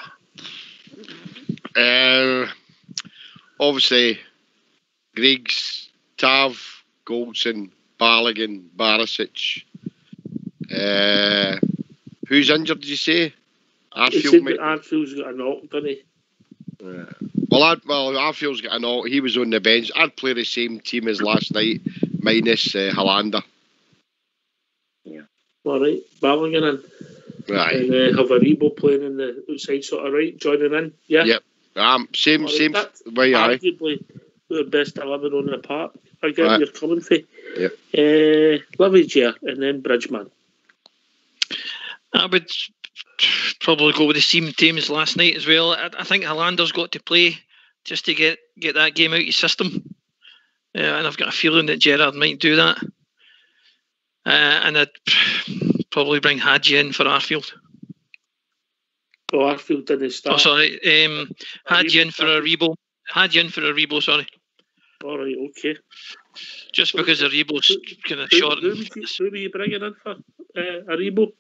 Obviously, Griggs, Tav, Goldson, Balogun, Barisic. Who's injured, did you say? Arfield's got a knock, doesn't he? Well, Arfield's got a knock. He was on the bench. I'd play the same team as last night, minus Hollander. Yeah. All right. Balogun in. Right. And have Aribo playing in the outside sort of right, joining in. Yeah. Yep. Same way. Arguably the best 11 on the park. I get Right. you're coming for. Yep. Lovely Jer, and then Bridgman. I would probably go with the same team as last night as well. I think Hollander's got to play just to get that game out of his system. And I've got a feeling that Gerrard might do that. And I'd probably bring Hadji in for Arfield. Oh, Arfield didn't start. Oh, sorry. Hadji in for Aribo. Sorry. All right, okay. Just because Aribo's kind of short. Who were you bringing in for Aribo?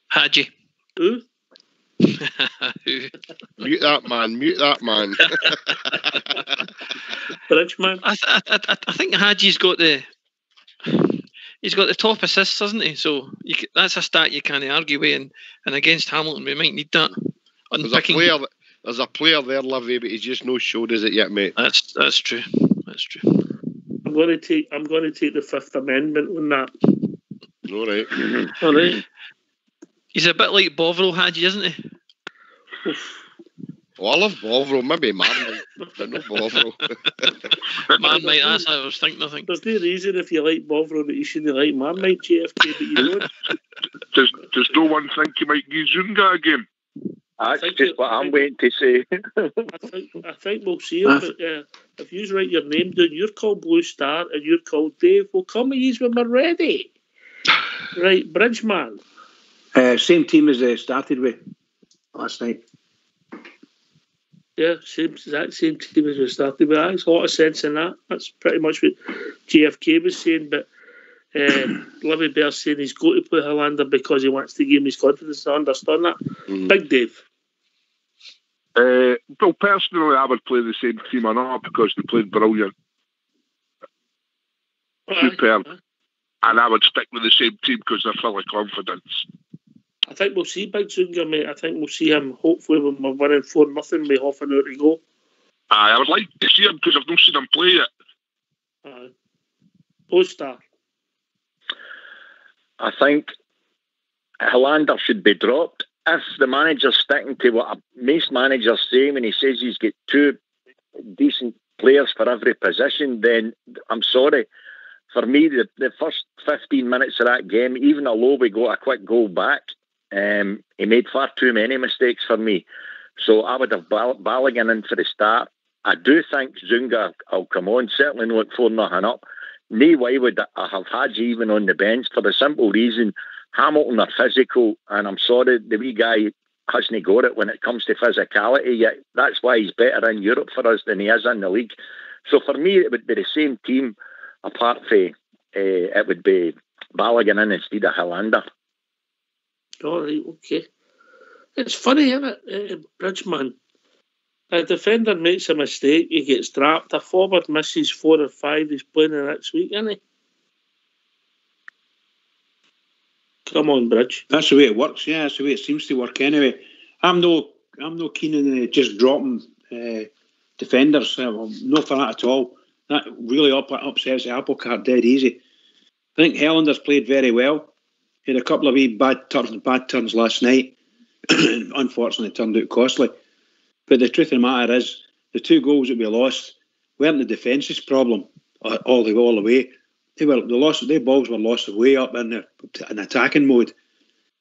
Hadji. Who? Mute that man. Bridgman. I think Hadji's got the top assists, hasn't he? So that's a stat you can't argue with, and against Hamilton we might need that. There's a player there, Livy, but he's just no showed us it yet, mate. That's true. That's true. I'm going to take the Fifth Amendment on that. All right. All right. He's a bit like Bovril, Hadji, isn't he? Oh, I love Bovril. Maybe Marmite, but not Bovril. Marmite, that's what I was thinking. I think there's no reason if you like Bovril that you shouldn't like Marmite, JFK, but you don't. Does no one think you might give Zunga a game? That's just what I'm waiting to say. I think we'll see him. But, if you write your name down, you're called Blue Star and you're called Dave. We'll come with you when we're ready. Right, Bridgman. Same team as they started with last night. Yeah, exact same team as we started with. There's a lot of sense in that. That's pretty much what GFK was saying. But Livy Bear's saying he's got to play Hollander because he wants to give him his confidence. I understand that. Big Dave. Well, personally, I would play the same team or not because they played brilliant. Superb. And I would stick with the same team because they're full of confidence. I think we'll see Big Zunga, mate. I think we'll see him hopefully when we're winning 4-0 with half an hour to go. I would like to see him because I've not seen him play yet. Star. I think Hollander should be dropped. If the manager's sticking to what most managers say when he says he's got two decent players for every position, then I'm sorry. For me, the first 15 minutes of that game, even though we got a quick goal back, he made far too many mistakes for me. So I would have Balogun in for the start. I do think Zunga will come on, certainly not 4-0 up. No way would I have Hadji even on the bench for the simple reason Hamilton are physical, and I'm sorry, the wee guy hasn't got it when it comes to physicality yet. That's why he's better in Europe for us than he is in the league. So for me, it would be the same team, apart from it would be Balogun in instead of Hollander. All right, okay. It's funny, isn't it, Bridgman? A defender makes a mistake, he gets trapped. A forward misses 4 or 5, he's playing the next week, isn't he? Come on, Bridge. That's the way it works, yeah. That's the way it seems to work anyway. I'm no keen on just dropping defenders. No for that at all. That really upsets the apple cart dead easy. I think Hollander's played very well. He had a couple of wee bad turns last night. Unfortunately, turned out costly. But the truth of the matter is, the 2 goals that we lost weren't the defence's problem all the way. Their balls were lost way up in attacking mode.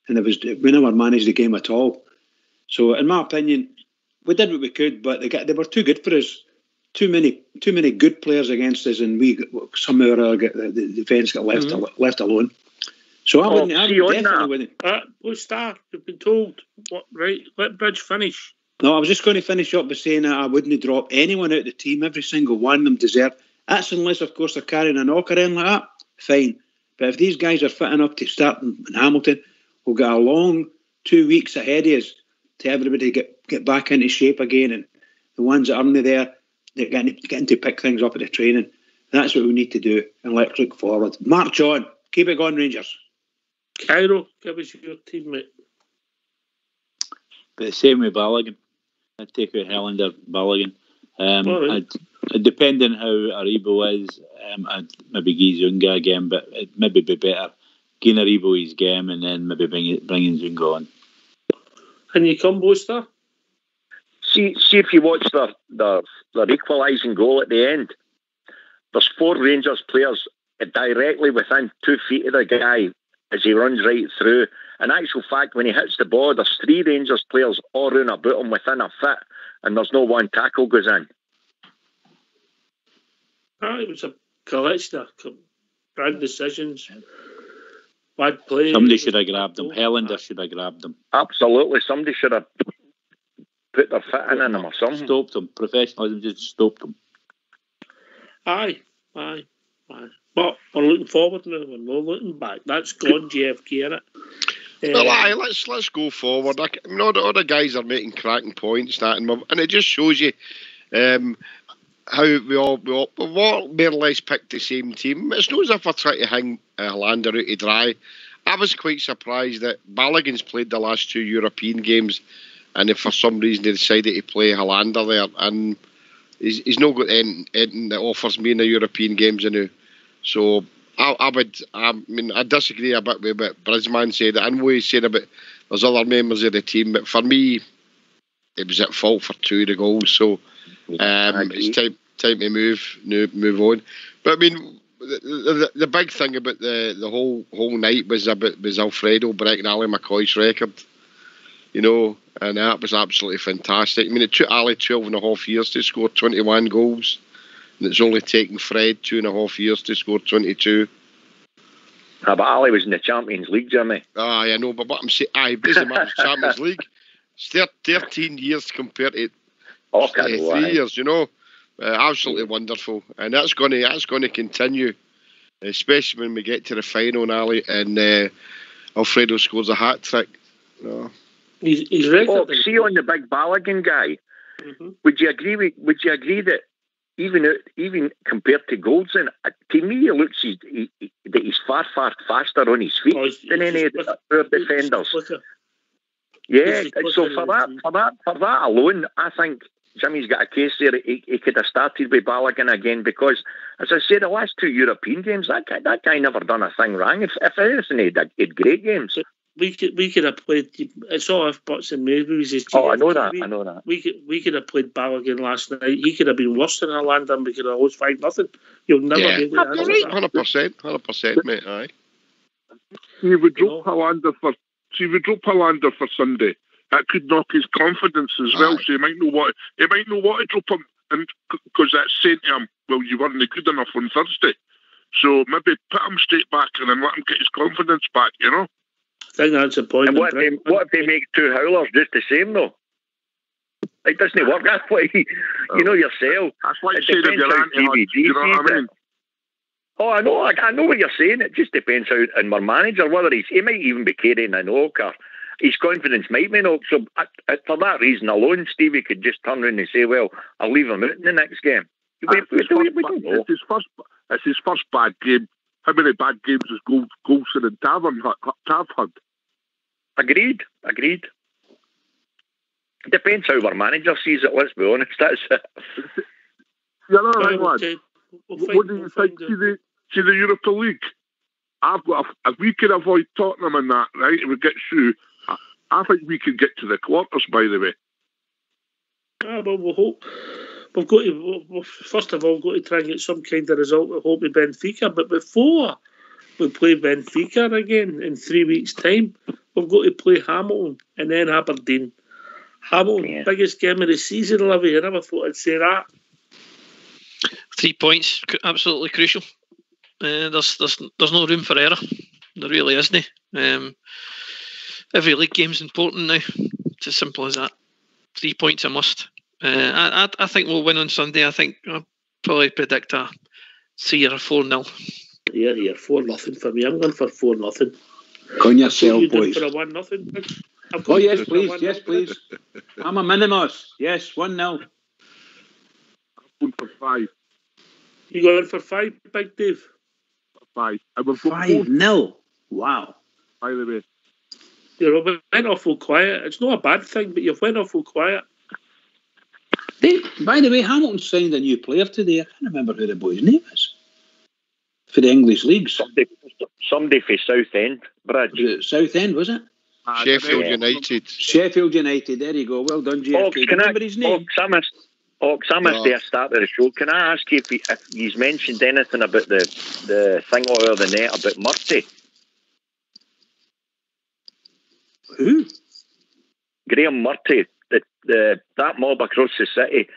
and we never managed the game at all. So, in my opinion, we did what we could, but they were too good for us. Too many good players against us, and we somehow or other the defence got left alone. So I wouldn't. Blue Star, you've been told what? Right, let Bridge finish. No, I was just going to finish up by saying that I wouldn't drop anyone out of the team. Every single one of them deserve. That's unless, of course, they're carrying a knocker in like that. Fine. But if these guys are fit enough to start in Hamilton, we'll get a long 2 weeks ahead of us to everybody get back into shape again. And the ones that aren't there, they're getting to pick things up at the training. That's what we need to do. And let's look forward. March on. Keep it going, Rangers. Cairo, give us your teammate. But the same with Balogun. I'd take out Helander, Balogun. Right. Depending how Aribo is, I'd maybe give Zunga again, but it'd maybe be better giving Aribo his game and then maybe bringing Zunga on. And you come, Blue Star? See if you watch their equalising goal at the end. There's 4 Rangers players directly within 2 feet of the guy as he runs right through. In actual fact, when he hits the ball, there's 3 Rangers players all round about him within a foot, and there's no one tackle goes in. It was a collection of bad decisions, bad play. Somebody should have grabbed him. Helander should have grabbed him. Absolutely, somebody should have put their foot in him or something. Stopped him. Professionalism just stopped him. Aye. But we're looking forward now. We're not looking back. That's gone, JFK, innit? Well, let's go forward. All the guys are making cracking points, and it just shows you how we all more or less picked the same team. It's not as if we're trying to hang Helander out to dry. I was quite surprised that Balogun's played the last 2 European games, and if for some reason they decided to play Helander there, and he's not got anything that offers me in the European games now. So I disagree a bit with what Bridgeman said. I know he said about there's other members of the team, but for me, it was at fault for 2 of the goals. So it's time to move on. But I mean, the big thing about the whole night was Alfredo breaking Ali McCoy's record. You know, and that was absolutely fantastic. I mean, it took Ali 12.5 years to score 21 goals. And it's only taken Fred 2.5 years to score 22. But Ali was in the Champions League, Jimmy. I know, but what I'm saying, it doesn't matter. Champions League. It's 13 years compared to 3 years. You know, absolutely wonderful, and that's going to continue, especially when we get to the final, and Ali and Alfredo scores a hat trick. No. He's record. See on the big Balogun guy. Mm-hmm. Would you agree that? Even compared to Goldson, to me, it looks that he's far faster on his feet than any of the other defenders. Yeah, so for that alone, I think Jimmy's got a case there. He could have started with Balogun again because, as I said, the last 2 European games, that guy never done a thing wrong. If anything, he had great games. We could have played. It's all if buts and maybes. I know that. We could have played Balogun last night. He could have been worse than Helander, and we could have lost 5-0. You'll never be able to answer that. 100%, mate. Aye. He would drop Helander for Sunday. That could knock his confidence as well. So he might not want to drop him, and because that's saying to him, well, you weren't good enough on Thursday. So maybe put him straight back and then let him get his confidence back. You know. I think that's the point. And what if they make 2 howlers just the same though? It doesn't work that way. You know yourself. That's like saying if you're anti-Hutch, you know what I mean? Oh, I know what you're saying. It just depends on my manager, whether he might even be carrying a knock or his confidence might be knocked. So for that reason alone, Stevie could just turn around and say, well, I'll leave him out in the next game. It's his first bad game. How many bad games has Goldson and Tav had? Agreed. It depends how our manager sees it, let's be honest. That's it. You're all right, lad. What do you think to the Europa League? If we can avoid Tottenham in that, right, if we get through, I think we can get to the quarters, by the way. But we'll hope. We've first of all got to try and get some kind of result at home with Benfica. But before we play Benfica again in 3 weeks' time, we've got to play Hamilton and then Aberdeen. Hamilton, biggest game of the season, Livy. I never thought I'd say that. 3 points, absolutely crucial. There's no room for error. There really isn't. Every league game's important now. It's as simple as that. 3 points a must. I think we'll win on Sunday. I think I'll probably predict a 3 or a 4-0. Yeah, 4-0 for me. I'm going for 4-0. Go on yourself, you boys. For a 1-0. Oh, yes, please. Yes, please. I'm a minimus. Yes, 1-0. I'm going for 5. You going for 5, Big Dave? 5. 5-0. Wow. By the way. You went awful quiet. It's not a bad thing, but you've went awful quiet. By the way, Hamilton signed a new player today. I can't remember who the boy's name is. For the English leagues. Somebody for Southend, Brad. Southend, was it? Sheffield United. Sheffield United, there you go. Well done, JFK. Do you remember his name? I missed the start of the show. Can I ask you if he's mentioned anything about the thing over the net about Murty? Who? Graham Murty. That mob across the city.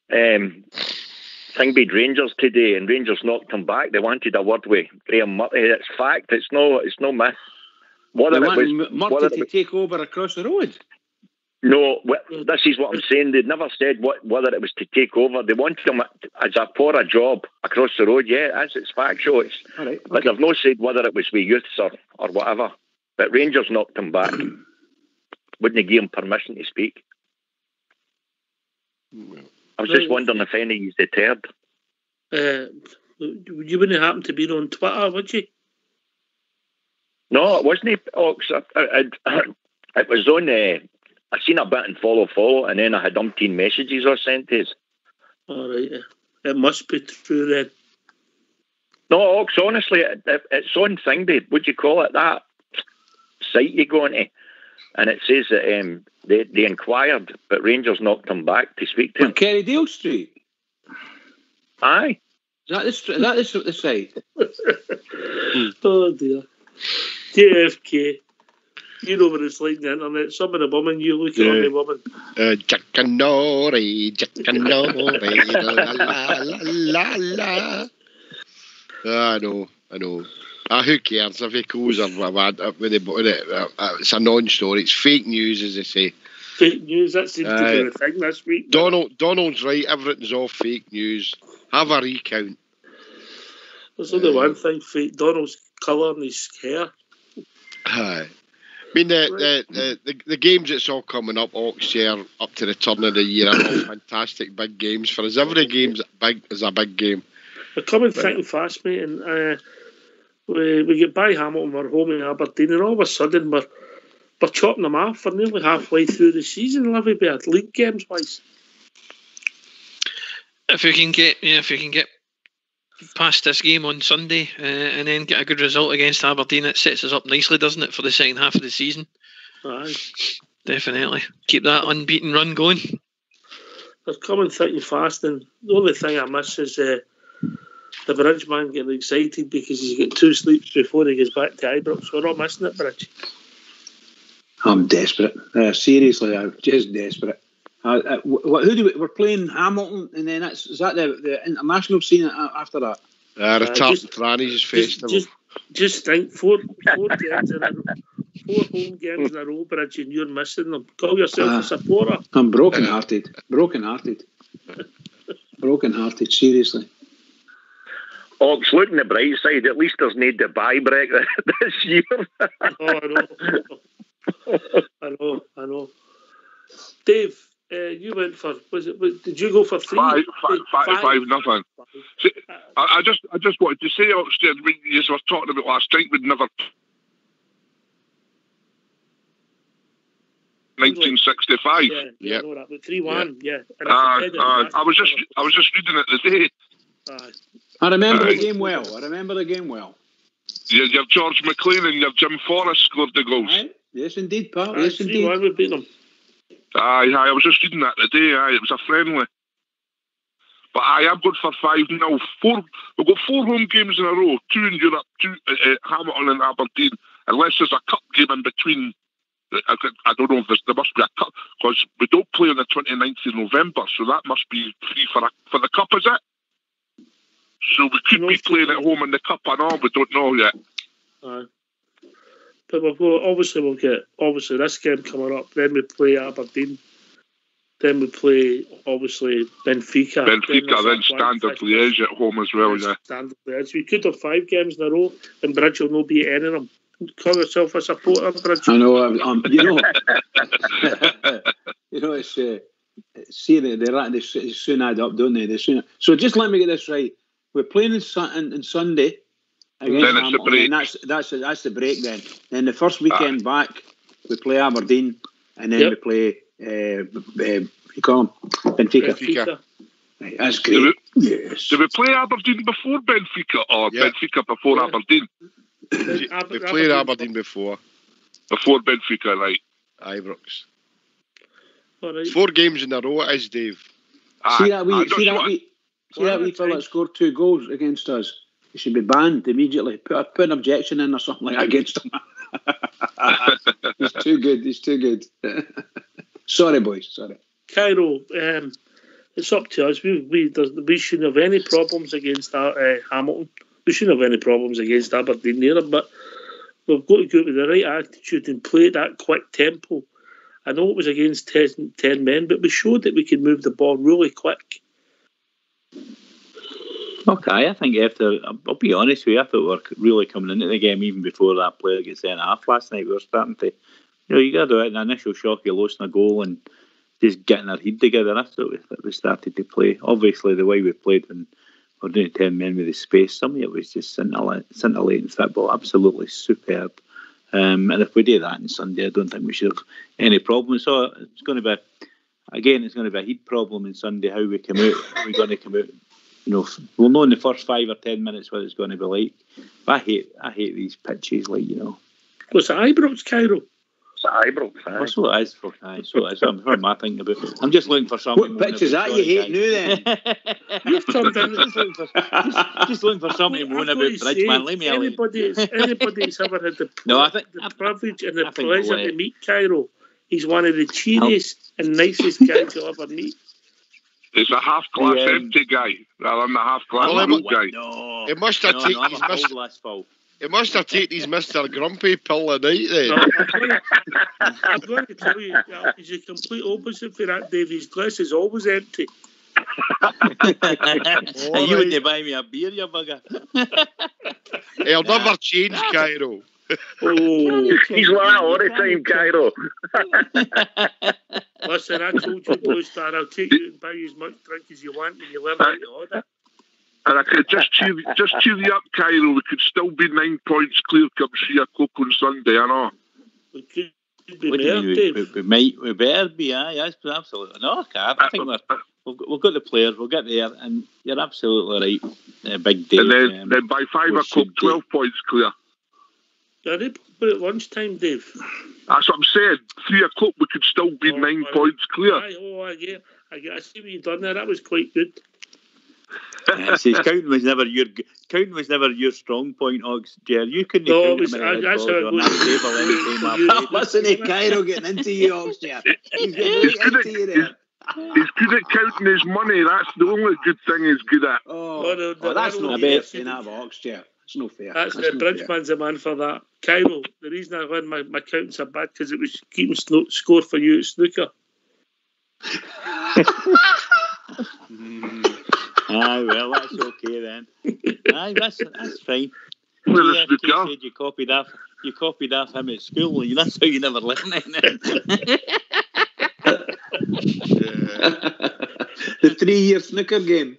Thing beat Rangers today, and Rangers knocked him back. They wanted a word with Graham Murty. It's fact. It's no myth. They want Murty to take over across the road? No, this is what I'm saying. They never said whether it was to take over. They wanted him for a job across the road. Yeah, it's factual. All right, okay. But they've not said whether it was with youths or whatever. But Rangers knocked him back. Wouldn't give him permission to speak. I was just wondering if any of you deterred. You wouldn't happen to be on Twitter, would you? No, it wasn't. It was on. I seen a bit and follow, and then I had umpteen messages I sent to us. All right, it must be true then. No, Ox, honestly, it's on thing, babe. What do you call it? That site you go into, and it says that they inquired, but Rangers knocked them back to speak to him. Kerrydale Street. Aye. Is that the site? Oh dear. JFK. You know what it's like on the internet. Some of the women you look at on the woman. Jackanory, la la la. I know. Who cares if he goes or it's a non-story. It's fake news, as they say. Fake news, that seems to be the thing this week. Donald's right, everything's all fake news. Have a recount. There's only one thing fake. Donald's colour and his hair. Aye. I mean, the games that's all coming up, Oxshire, up to the turn of the year, are all fantastic big games. For us, every game's big is a big game. They're coming thick and fast, mate, and we get by Hamilton, we're home in Aberdeen, and all of a sudden we're chopping them off. We're nearly halfway through the season, Livy, be league games wise. If you can get past this game on Sunday and then get a good result against Aberdeen, it sets us up nicely, doesn't it, for the second half of the season? Aye. Definitely. Keep that unbeaten run going. They're coming thick and fast, and the only thing I miss is the Bridge man getting excited because he's got 2 sleeps before he gets back to Ibrox. We're not missing it, Bridge. I'm desperate. Seriously, I'm just desperate. We're playing Hamilton, and then is that the international scene after that? The Tartan Trannies Festival. Just think, 4 games in a row, 4 home games in a row, Bridge, and you're missing them. Call yourself a supporter. I'm broken-hearted. Seriously. Ox, look on the bright side. At least there's no Dubai break this year. Oh, I know. Dave, you went for, did you go for 3? 5-0. See, I just wanted to say, Oxford, you were talking about last night, we'd never 1965. Yeah, I know that, but 3-1, yeah. I was just reading it today. I remember the game well. Your George McLean and your Jim Forrest scored the goals. Aye. Yes, indeed, pal. Yes, indeed. 3-1, we beat them. Aye, I was just reading that today. It was a friendly. But I'm good for 5-0. We've got 4 home games in a row, 2 in Europe, 2 Hamilton and Aberdeen, unless there's a cup game in between. I don't know if there must be a cup, because we don't play on the 29th of November, so that must be free for the cup, is it? So we could be playing at home in the cup and all, we don't know yet. But we'll get this game coming up, then we play Aberdeen, then we play, obviously, Benfica. Then Standard Liège at home as well, yeah. Standard Liège. We could have 5 games in a row, and Bridge will not beat any of them. Call yourself a supporter, Bridge. I know, it's see, they soon add up, don't they? So just let me get this right. We're playing on Sunday against then it's the break. And that's the break then. Then the first weekend back, we play Aberdeen, and then we play you call them Benfica. Right, that's great. Do we play Aberdeen before Benfica or Benfica before Aberdeen? We played Aberdeen before. Before Benfica, right? Ibrox. Right. 4 games in a row it is, Dave. See that wee fella that scored 2 goals against us? He should be banned immediately. Put an objection in or something like that against him. He's too good. Sorry, boys. Sorry. Cairo, it's up to us. We shouldn't have any problems against Hamilton. We shouldn't have any problems against Aberdeen either, but we've got to go with the right attitude and play at that quick tempo. I know it was against 10 men, but we showed that we could move the ball really quick. Okay, I think I'll be honest with you, I thought we were really coming into the game even before that player gets sent off last night. We were starting to, you got to an initial shock of losing a goal and just getting our head together. I thought we started to play. Obviously, the way we played when we're doing 10 men with the space, some of it was just scintillating football, absolutely superb. And if we do that on Sunday, I don't think we should have any problem. So it's going to be, it's going to be a heat problem on Sunday, how we come out. We're going to come out, we'll know in the first 5 or 10 minutes what it's going to be like. But I hate these pitches, What's it, Ibrox, Cairo? It's Ibrox, that's what it is. What am I thinking about? I'm just looking for something. What pitch is that you hate now then? You've turned in just looking for something to moan about, Bridge, man. Leave me alone. Anybody that's ever had the privilege and the pleasure to meet Cairo, he's one of the cheeriest and nicest guys you'll ever meet. He's a half-class empty guy rather than a half-class full guy. No. It must have taken It must have taken his Mr. Grumpy pill a night then. I'm going to tell you, he's a complete opposite for that, Dave. His glass is always empty. You wouldn't buy me a beer, you bugger. He'll never change, Cairo. He's like that all the time, Cairo. Listen, I told you, Blue Star, I'll take you and buy you as much drink as you want when you learn how to order. And I could just cheer you up, Cairo. We could still be 9 points clear come Shiacook on Sunday, I know. We could be there, Dave. We better be, yes, absolutely. No, I think we've got the players, we'll get there, and you're absolutely right. Big day. And then by 5 o'clock, 12 points clear. Are they put at lunchtime, Dave? That's what I'm saying. 3 o'clock, we could still be 9 points clear. I get. I see what you've done there. That was quite good. Counting was never your strong point, Ox. Jer, you couldn't. No, that's how it goes. Listen to Cairo getting into you, Ox. He's good at counting his money. That's the only good thing he's good at. That's not fair saying that of Ox, Jer. It's no fair. That's the Bridgeman's a man for that. Cairo, the reason I learned my accountants are bad because it was keeping score for you at snooker. Well, that's okay then. That's fine. You said you copied off him at school, and that's how you never learn anything. The 3-year snooker game.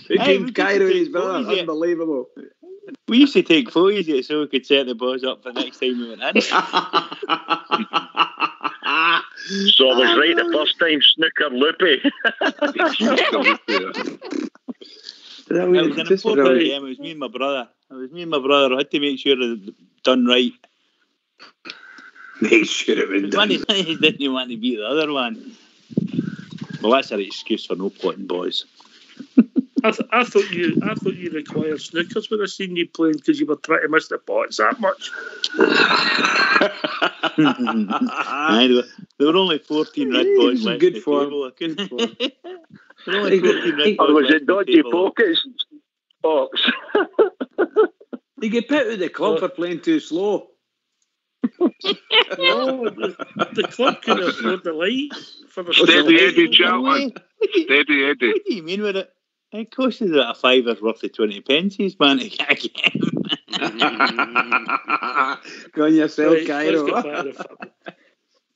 Between Cairo and his brother, unbelievable. We used to take photos of it so we could set the balls up for next time we went in. So I was right the first time, snooker loopy. It was an important game. It was me and my brother. I had to make sure it was done right. Make sure it was done. He didn't want to beat the other one. Well, that's an excuse for no plotting, boys. I thought you required snookers when I seen you playing because you were trying to miss the pots that much. Aye, there were only 14 red balls left good on the form. table. I couldn't. There were only 14 red Or balls was left it on the dodgy table. pockets box? You get put with the club for playing too slow. No, the club couldn't afford the light for the Steady Eddie, gentlemen. Steady Eddie. What do you mean with it? It costs us about a fiver's worth of 20 pences, man, to get a game. Go on yourself, Right, let's get Cairo. back to the football.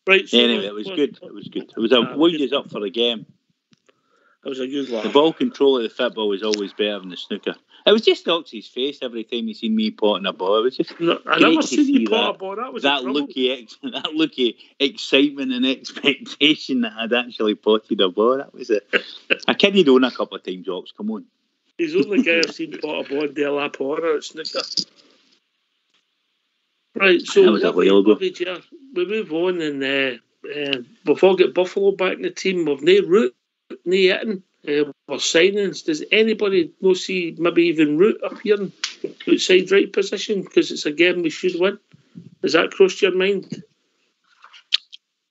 Right, so Anyway, it was good. It was good. It was a wind up for the game. It was a good laugh. The ball control of the football was always better than the snooker. It was just Oxy's face every time he seen me potting a ball. It was just I great never to seen see you pot a ball. That was that look of excitement and expectation that I'd actually potted a ball. That was it. I carried on a couple of times, Ox. Come on. He's the only guy I've seen pot a ball in De La Porra at snooker. Right, so That was a while ago. we move on and we've all got Buffalo back in the team. We've no Root, no Eaton. We're signings. Does anybody no see maybe even Root appearing outside right position because it's a game we should win? Has that crossed your mind?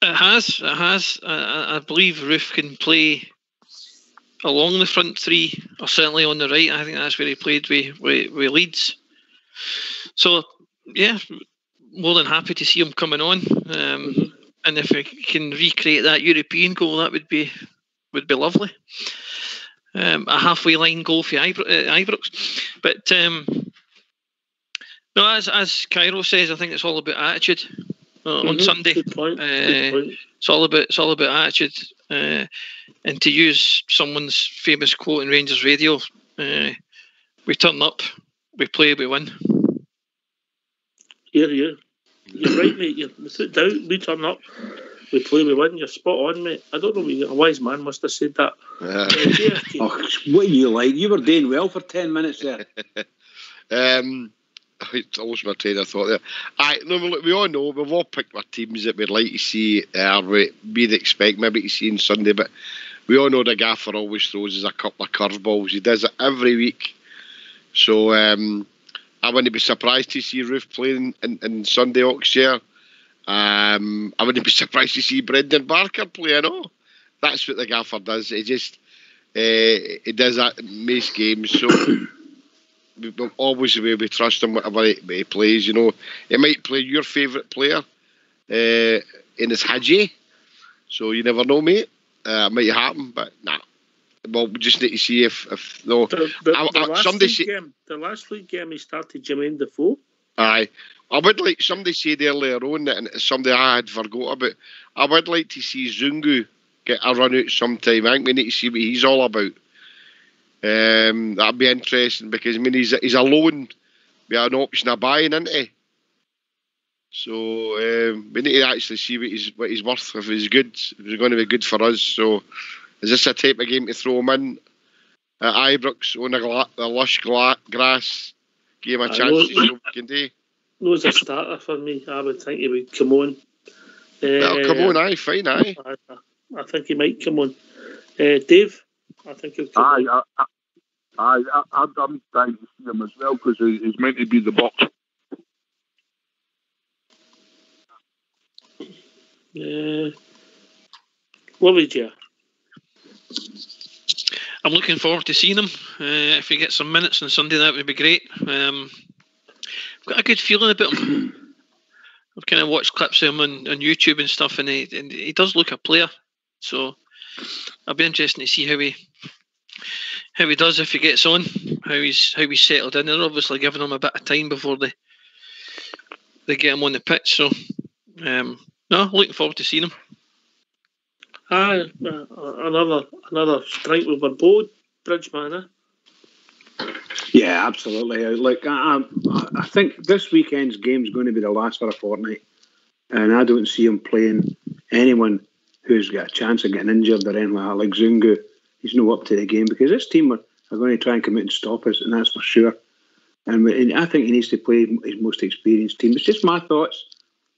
It has. I believe Roof can play along the front three, or certainly on the right. I think that's where he played with Leeds. So, yeah, more than happy to see him coming on. And if we can recreate that European goal, that would be lovely. A halfway line goal for Ibrox. But no, as Cairo says, I think it's all about attitude on Sunday. Good point. It's all about attitude. And to use someone's famous quote in Rangers radio, we turn up, we play, we win. You're right, mate. You're without doubt. We turn up, we play, we win. You're spot on, mate. I don't know. A wise man must have said that. Oh, what are you like? You were doing well for 10 minutes there. I lost my train of thought there. Look, we all know we've all picked our teams that we'd like to see, or we'd expect maybe to see on Sunday, but we all know the gaffer always throws us a couple of curveballs. He does it every week. So I wouldn't be surprised to see Roof playing in Sunday Oxshire. I wouldn't be surprised to see Brendan Barker play. I know that's what the gaffer does. He just he does that in most games. So we always we trust him whatever he plays. You know, he might play your favourite player in his Hadji. So you never know, mate. It might happen, but nah. Well, we just need to see if no. The last league game he started Jermaine Defoe. Aye, I would like somebody said earlier on that, and it's somebody I had forgot about. I would like to see Zungu get a run out sometime. I think we need to see what he's all about. That'd be interesting because I mean he's alone with an option of buying, isn't he? So we need to actually see what he's worth. If he's good, if he's going to be good for us. So is this a type of game to throw him in at Ibrox on the lush grass? Give him a chance to show what he can do. No, as a starter for me, I would think he would come on. Come on, aye, fine, aye. I think he might come on. Dave, I think he'll come on. I'm dying to see him as well because he's meant to be the box. Lovely, Joe. I'm looking forward to seeing him. If he gets some minutes on Sunday, that would be great. I've got a good feeling about him. I've kind of watched clips of him on YouTube and stuff, and he does look a player. So I'll be interested to see how he does if he gets on, how he's settled in. They're obviously giving him a bit of time before they get him on the pitch. So no, looking forward to seeing him. Another strike with our board, Bridgeman. Yeah, absolutely. Like I think this weekend's game is going to be the last for a fortnight, and I don't see him playing anyone who's got a chance of getting injured or anything like Zungu. He's no up to the game because this team are going to try and come out and stop us, and that's for sure. And I think he needs to play his most experienced team. It's just my thoughts.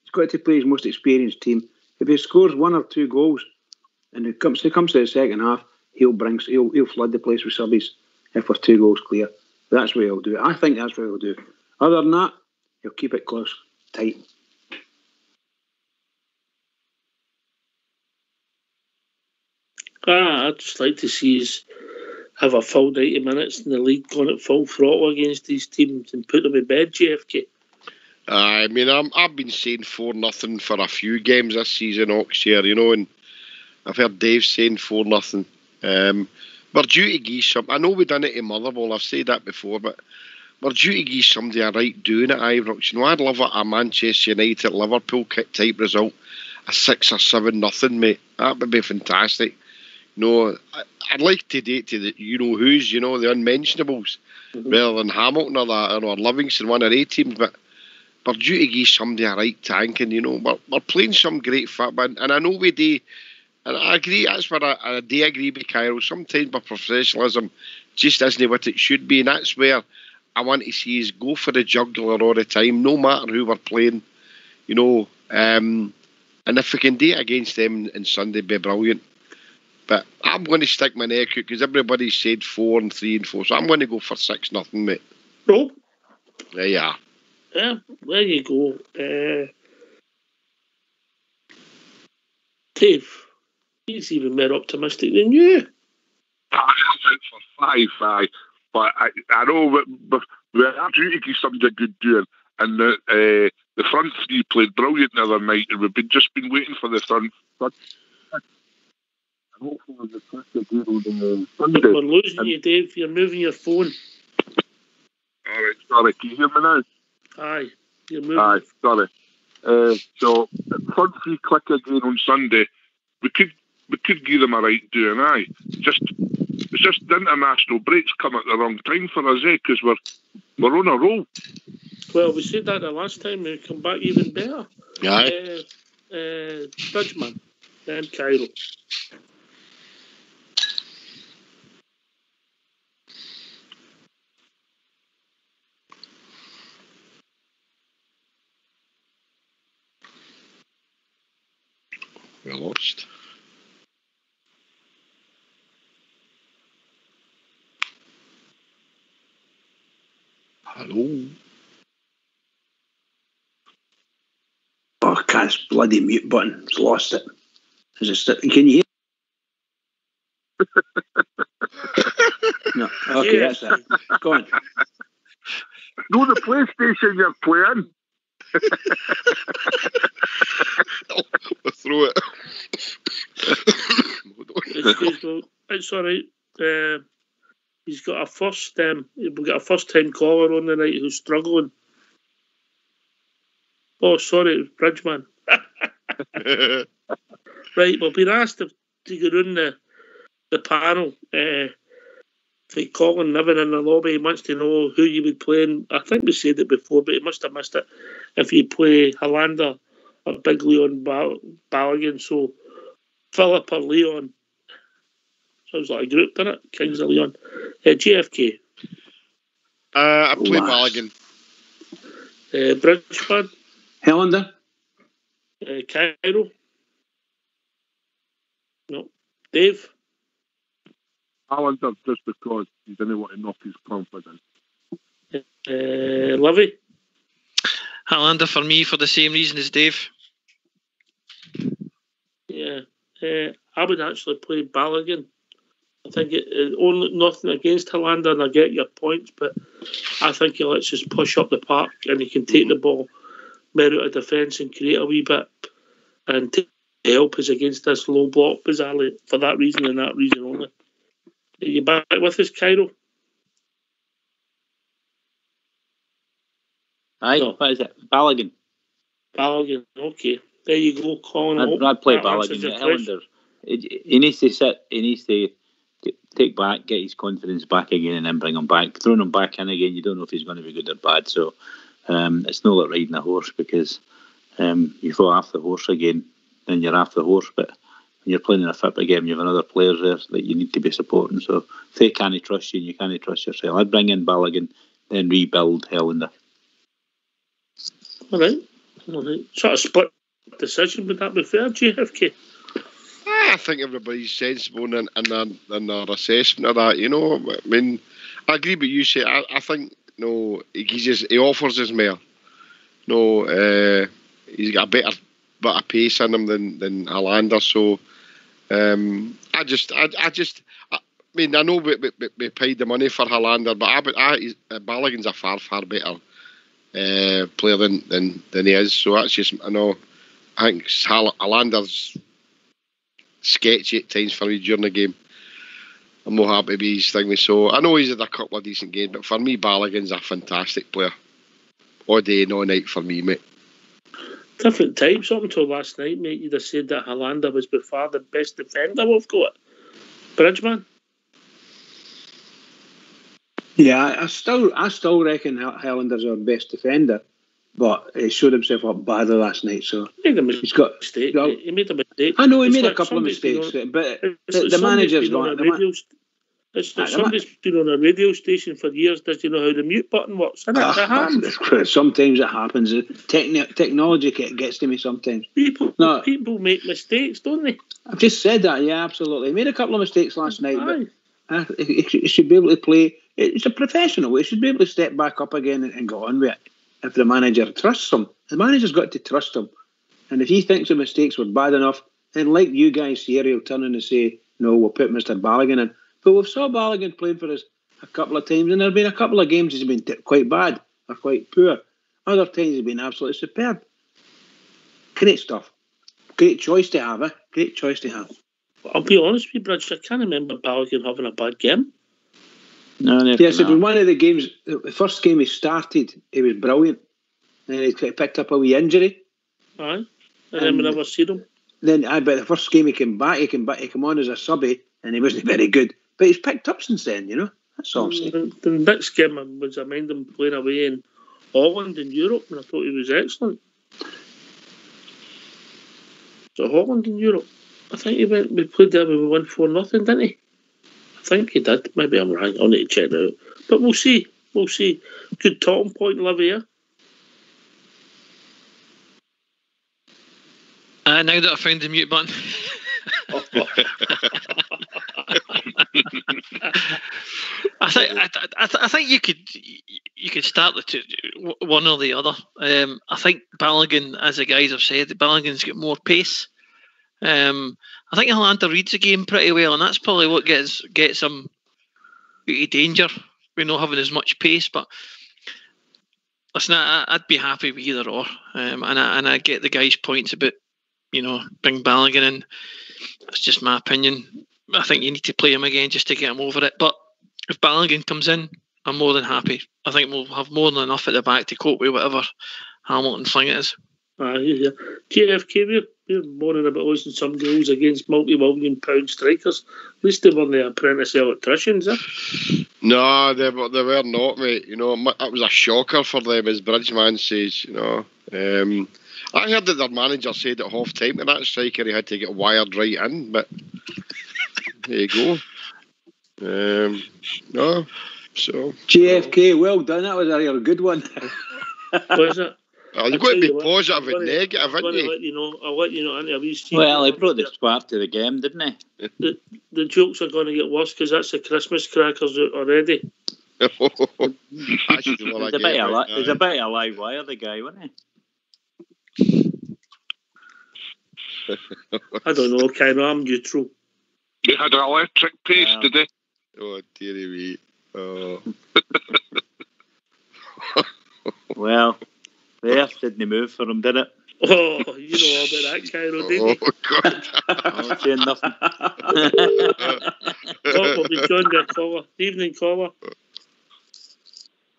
He's got to play his most experienced team. If he scores 1 or 2 goals, and it comes to the second half, he'll flood the place with subbies. if we're 2 goals clear. That's where he'll do it. I think that's what he'll do. Other than that, he'll keep it close, tight. I'd just like to see us have a full 90 minutes in the league, going at full throttle against these teams and put them in bed, JFK. I mean, I've been saying 4-0 for a few games this season, Oxshire, you know, and I've heard Dave saying 4-0. We're due to give some. I know we've done it in Motherwell, I've said that before, but we're due to give somebody a right doing at Ibrox. You know, I'd love a Manchester United, Liverpool type result, a 6 or 7-0, mate. That would be fantastic. You know, I'd like to date to the you-know-who's, you know, the unmentionables, rather than Hamilton or Livingston, one of their teams, but we're due to give somebody a right tanking, you know. We're playing some great football, and I know we do, and I agree, that's where I do agree with Cairo. Sometimes my professionalism just isn't what it should be, and that's where I want to see us go for the jugular all the time, no matter who we're playing, you know. And if we can do it against them on Sunday, it'd be brilliant. But I'm going to stick my neck out because everybody said 4 and 3 and 4, so I'm going to go for 6-0, mate. No. There you are. Yeah, there you go. Dave, he's even more optimistic than you. I went for 5-5, but I know we are due to give somebody a good doing, and the front three played brilliant the other night, and we've just been waiting for the front. Hopefully the Sunday. We're losing you, Dave. You're moving your phone. All right, sorry. Can you hear me now? Aye, you're moving. Aye, sorry. So front three click again on Sunday. We could give them a right doing. Aye, it's just the international breaks come at the wrong time for us, because we're on a roll. Well, we said that the last time. We come back even better. Aye. Bridgman, then Cairo. We're lost. Hello. Oh, can't bloody mute button. It's lost it. Is it still? Can you hear? No. Okay, Yeah. that's it. Go on. No, the PlayStation you're playing. Throw it. It's all right. He's got a first. We've got a first-time caller on the night who's struggling. Oh, sorry, it was Bridgman. Right, we've been asked to go on the panel. Colin living in the lobby, he wants to know who you would play. And I think we said it before, but he must have missed it. If you play Hollander or Big Leon Balogun, so Philip or Leon. Sounds like a group, doesn't it? Kings of Leon. JFK. I play Balogun. Bridgman. Hollander. Cairo. No. Dave. Hollander, just because he didn't want to knock his confidence. Livy. Hollander for me for the same reason as Dave. Yeah. I would actually play Balogun. I think only nothing against Hollander, and I get your points, but I think he lets us push up the park and he can take the ball more out of defence and create a wee bit and to help us against this low block, bizarrely, for that reason and that reason only. Are you back with us, Cairo? Aye, no. What is it? Balogun. Balogun, okay. There you go, Colin. I'd play Balogun. Hollander, he needs to sit, he needs to take back, get his confidence back again, and then bring him back. Throwing him back in again, you don't know if he's going to be good or bad. So it's not like riding a horse, because you fall off the horse again, then you're off the horse. But when you're playing in a football game, you have another player there that you need to be supporting. So if they can't trust you, and you can't trust yourself, I'd bring in Balogun, then rebuild Hollander. All right. Sort of split decision, would that be fair, JFK? I think everybody's sensible in their assessment of that, you know. I mean, I agree with you, say. I think he offers us more. He's got a bit of pace in him than Helander. So I mean, I know we paid the money for Helander, but Balogun's a far better player than he is. So that's just, I know. I think Helander's sketchy at times for me during the game. I'm not happy with his thing. So I know he's had a couple of decent games, but for me, Balogun's a fantastic player. All day and all night for me, mate. Different types up until last night, mate. You'd have said that Helander was by far the best defender we've got. Bridgeman? Yeah, I still reckon Helander's our best defender, but he showed himself up badly last night. So he made a mistake. I know he made a couple of mistakes, but the manager's gone. Somebody's been on a radio station for years. Does you know how the mute button works? That happens. Sometimes it happens. Technology gets to me sometimes. People make mistakes, don't they? I've just said that. Yeah, absolutely. He made a couple of mistakes last night, but he should be able to play. It's a professional. He should be able to step back up again and go on with it. If the manager trusts him, the manager's got to trust him. And if he thinks the mistakes were bad enough, then like you guys here, he'll turn in and say, "No, we'll put Mr. Balogun in." But we've saw Balogun playing for us a couple of times, and there have been a couple of games he's been quite bad or quite poor. Other times he's been absolutely superb. Great stuff. Great choice to have, Great choice to have. I'll be honest with you, Bridge, I can't remember Balogun having a bad game. Yes, it was one of the games, the first game he started, he was brilliant. And then he picked up a wee injury. Aye. And then we never seen him. Then, but the first game he came on as a subby, and he wasn't very good. But he's picked up since then, That's all I'm saying. The next game was I mind him playing away in Holland in Europe, and I thought he was excellent. So Holland in Europe. I think we played there when we won 4-0, didn't he? I think he did. Maybe I'm wrong. I'll need to check it out. But we'll see. Good talking point, Livia. Now that I found the mute button. I think you could start the two, one or the other. I think Balogun, as the guys have said, Balogun's got more pace. I think Helander reads the game pretty well, and that's probably what gets him out of danger. We're not having as much pace, but listen, I'd be happy with either or. And I get the guys' points about, bring Balogun in. That's just my opinion. I think you need to play him again just to get him over it. But if Balogun comes in, I'm more than happy. I think we'll have more than enough at the back to cope with whatever Hamilton fling it is. Yeah. JFK, we're moaning about losing some goals against multi-million-pound strikers. At least they weren't the apprentice electricians, No, they were not, mate. That was a shocker for them, as Bridgeman says. I heard that their manager said at half time that striker he had to get wired right in, but there you go. No, so JFK, well done. That was a real good one. Was it? You've got to be positive and negative, haven't you? I'll let you know. Well, he brought the spark to the game, didn't he? The jokes are going to get worse because that's the Christmas crackers already. He's a bit of a live wire, the guy, wasn't he? I don't know, Kyle. I'm neutral. They had an electric pace, did they? Oh, dearie me. Oh. Well, the earth didn't move for him, did it? Oh, you know all about that, Cairo, didn't you? Oh, God. I'm saying nothing. We'll be joined by a caller. Evening, caller.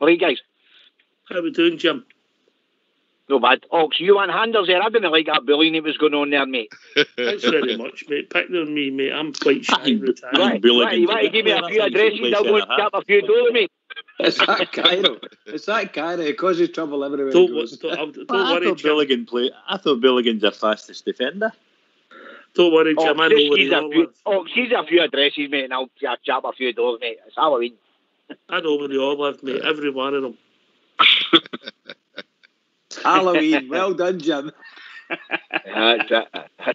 All right, guys. How we doing, Jim? No bad. So you want handers there? I didn't like that bullying that was going on there, mate. Thanks very much, mate. Pick on me, mate. I'm quite shy. You want to give me a few addresses? I'll go and tap a few doors, mate. It's that Cairo. It causes trouble everywhere. Don't worry, I thought Billigan's our fastest defender. Don't worry, Jim. I know where he all live. She's a few addresses, mate, and I'll chap a few doors, mate. It's Halloween. I know where they all live, mate. Every one of them. Halloween. Well done, Jim. That's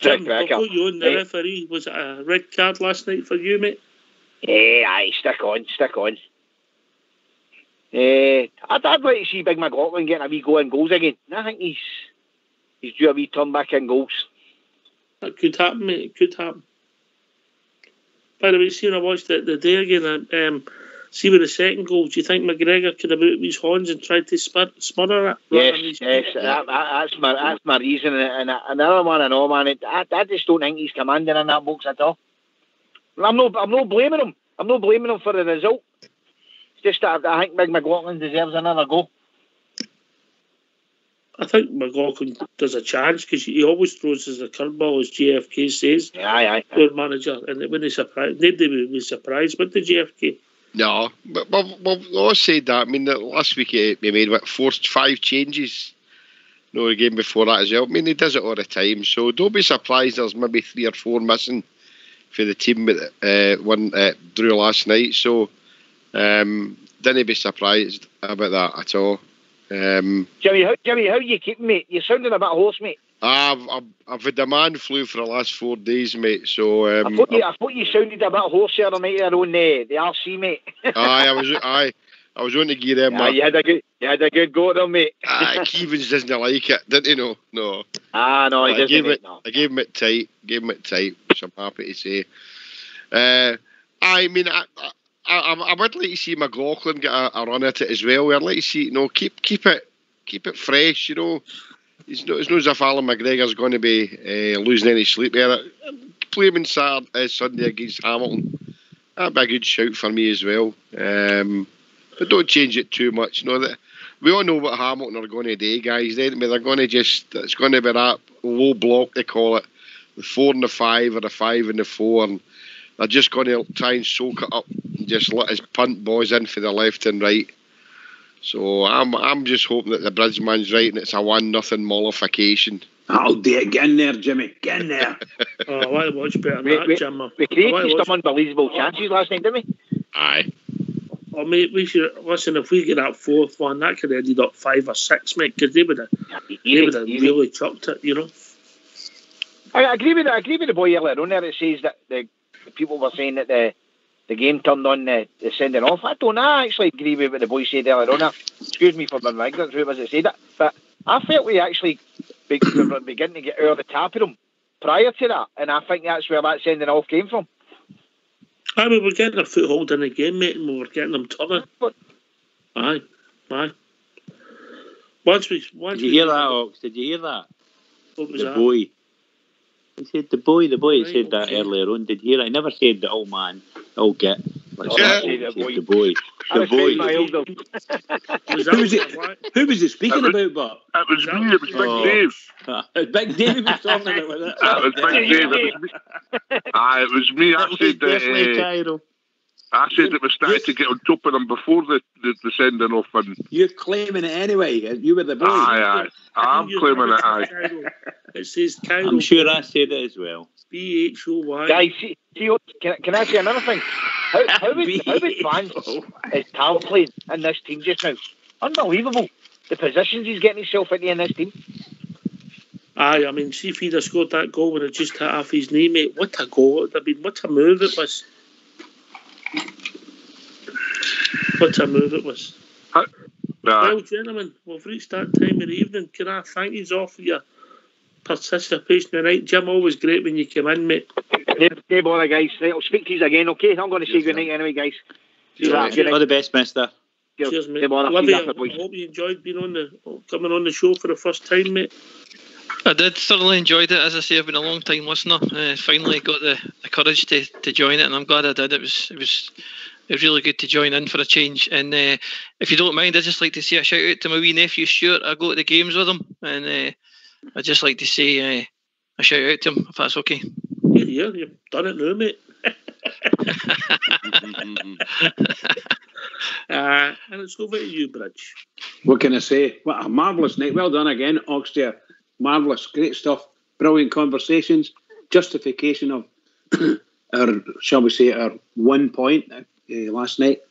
Jim, I'll put you on the referee. Was it a red card last night for you, mate? Aye, stick on. I'd like to see Big McLaughlin getting a wee go in goals again. I think he's due a wee turn back in goals. That could happen, mate. It could happen. By the way, seeing I watched it the day again, see with the second goal, do you think McGregor could have moved his horns and tried to smother it? Yes, that's my reason. And another one, I know, man. I just don't think he's commanding in that box at all. I'm not blaming him. I'm not blaming him for the result. It's just that I think Big McLaughlin deserves another go. I think McLaughlin does a chance because he always throws as a curveball, as JFK says. Aye. Good manager, and when they surprised, nobody would be surprised with the JFK. No, but we've always said that. I mean, last week he made 4-5 changes. No, the game before that as well. I mean, he does it all the time, so don't be surprised. There's maybe 3 or 4 missing for the team that drew last night. So, didn't be surprised about that at all. Jimmy, how are you keeping, mate? You're sounding a bit hoarse, mate. I've had the man flu for the last 4 days, mate. So I thought you sounded a bit hoarse the other night on the RC, mate. I was on to give them. You had a good go at them, mate. Keevans doesn't like it, didn't he? No. No, he doesn't. I gave him it tight. Which I'm happy to say. I mean, I would like to see McLaughlin get a run at it as well. I'd like to see, keep it fresh. It's not as if Alan McGregor's going to be losing any sleep there. Play him on Sunday against Hamilton. That'd be a good shout for me as well. But don't change it too much. We all know what Hamilton are going to do, guys. They're going to it's going to be that low block, they call it, the 4 and the 5 or the 5 and the 4. And they're just going to try and soak it up and just let us punt boys in for the left and right. So I'm just hoping that the Bridgeman's right and it's a 1-0 mollification. I'll do it. Get in there, Jimmy. Get in there. I want to watch better than that, Jim. We created some unbelievable chances last night, didn't we? Aye. Oh, mate, we should listen. If we get that 4th one, that could have ended up 5 or 6, mate, because they would have really chucked it, I agree with the boy earlier on there that says that the people were saying that the game turned on the sending off. I don't actually agree with what the boy said earlier on there. Excuse me for my ignorance, who was it said that? But I felt we actually were beginning to get out of the tap of them prior to that, and I think that's where that sending off came from. We were getting a foothold in the game, mate, and we were getting them turning. Aye. Did you hear that, Ox? Did you hear that? What was that? The boy. He said the boy said that earlier on. Did you hear it? I never said the old man, old git. The boy. Who was it speaking about, Bob? It was me. It was Big Dave. Big Dave was talking about it. It was Big Dave. It was me. I said it was starting to get on top of them before the sending off. And you're claiming it anyway. You were the boy. Aye. I'm claiming it. Aye. It says Cairo. I'm sure I said it as well. BHOY. Guys, see, can I say another thing? How advanced is Tal playing in this team just now? Unbelievable. The positions he's getting himself into in this team. Aye, I mean, see if he'd have scored that goal when it just hit off his knee, mate. What a goal. I mean, what a move it was. Well, gentlemen, we've reached that time of the evening. Can I thank you all for your participation tonight? Jim, always great when you come in, mate. No bother, guys. I'll speak to you again, okay? I'm going to say good night anyway, guys. All the best, mister. Cheers, mate. Olivia, I hope you enjoyed coming on the show for the first time, mate. I did thoroughly enjoyed it. As I say, I've been a long time listener. Finally got the courage to join it, and I'm glad I did. It was really good to join in for a change. And if you don't mind, I'd just like to say a shout out to my wee nephew Stuart. I go to the games with him, and I'd just like to say a shout out to him, if that's okay. Yeah, you've done it now, mate. And it's over to you, Bridge. What can I say? What a marvellous night. Well done again, Oxdear. Marvellous, great stuff. Brilliant conversations. Justification of our 1 point last night.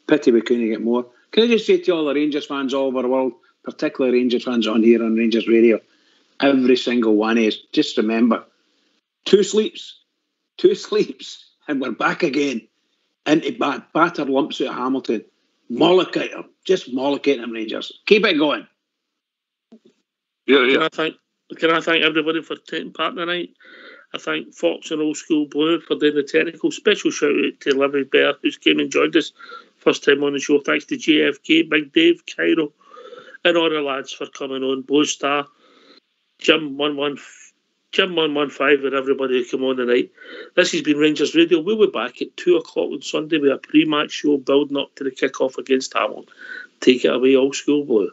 Pity we couldn't get more. Can I just say to all the Rangers fans all over the world, particularly Rangers fans on here on Rangers Radio, every single one is, just remember, 2 sleeps, and we're back again into batter lumps out of Hamilton. mollocate them. Just mollocate them, Rangers. Keep it going. Yeah. Can I thank everybody for taking part tonight? I thank Fox and Old School Blue for doing the technical. Special shout out to Livy Bear, who's came and joined us first time on the show. Thanks to JFK, Big Dave, Cairo, and all the lads for coming on. Blue Star, Jim 115, and everybody who came on tonight. This has been Rangers Radio. We'll be back at 2 o'clock on Sunday with a pre-match show building up to the kick-off against Hamilton. Take it away, Old School Blue.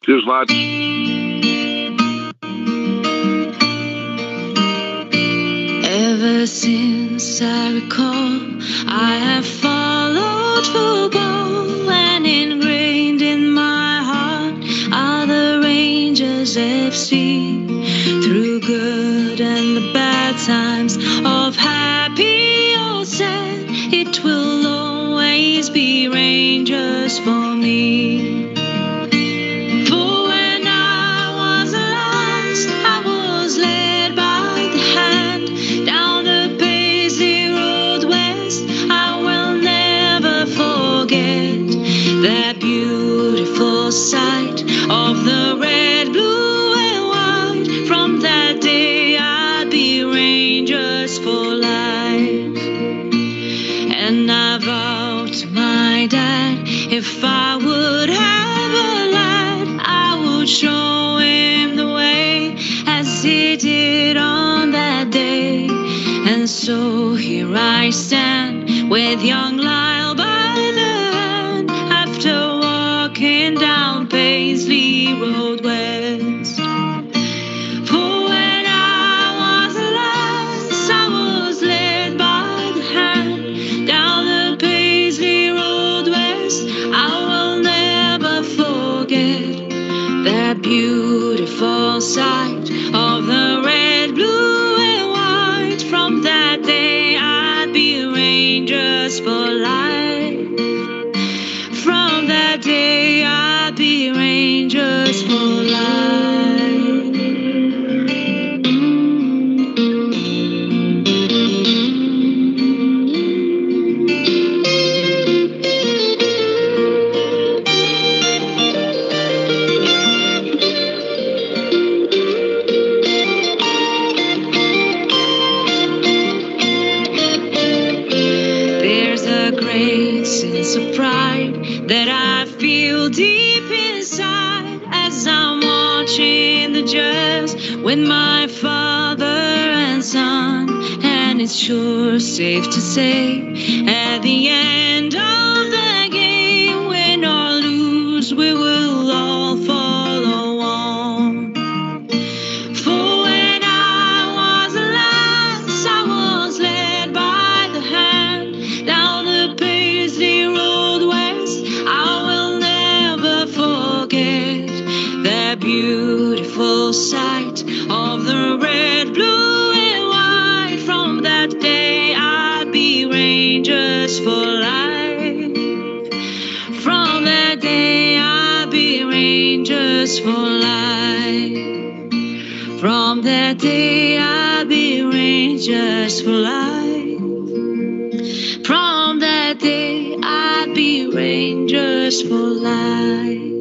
Cheers, lads. Ever since I recall, I have followed football, and ingrained in my heart are the Rangers FC. Through good and the bad times, of happy or sad, it will always be Rangers for me. That beautiful sight of the red, blue and white. From that day I'd be Rangers for life. And I vowed to my dad, if I would have a lad, I would show him the way, as he did on that day. And so here I stand with young Lyle by walking down Paisley Road West. For when I was a lass, I was led by the hand down the Paisley Road West. I will never forget that beautiful sight of the red, blue and white. From that day I'd be Rangers for life. From that day I'd be Rangers for life. There's a great sense of pride that I feel deep inside as I'm watching the Jazz with my father and son. And it's sure safe to say, at the end of the game, win or lose, we will all follow on. For when I was a lass, I was led by the hand down the Paisley Road West. I will never forget that beautiful sight of the red, blue and white. From that day I'd be Rangers for life. From that day I'd be Rangers for life. From that day I'd be Rangers for life. From that day I'd be Rangers for life.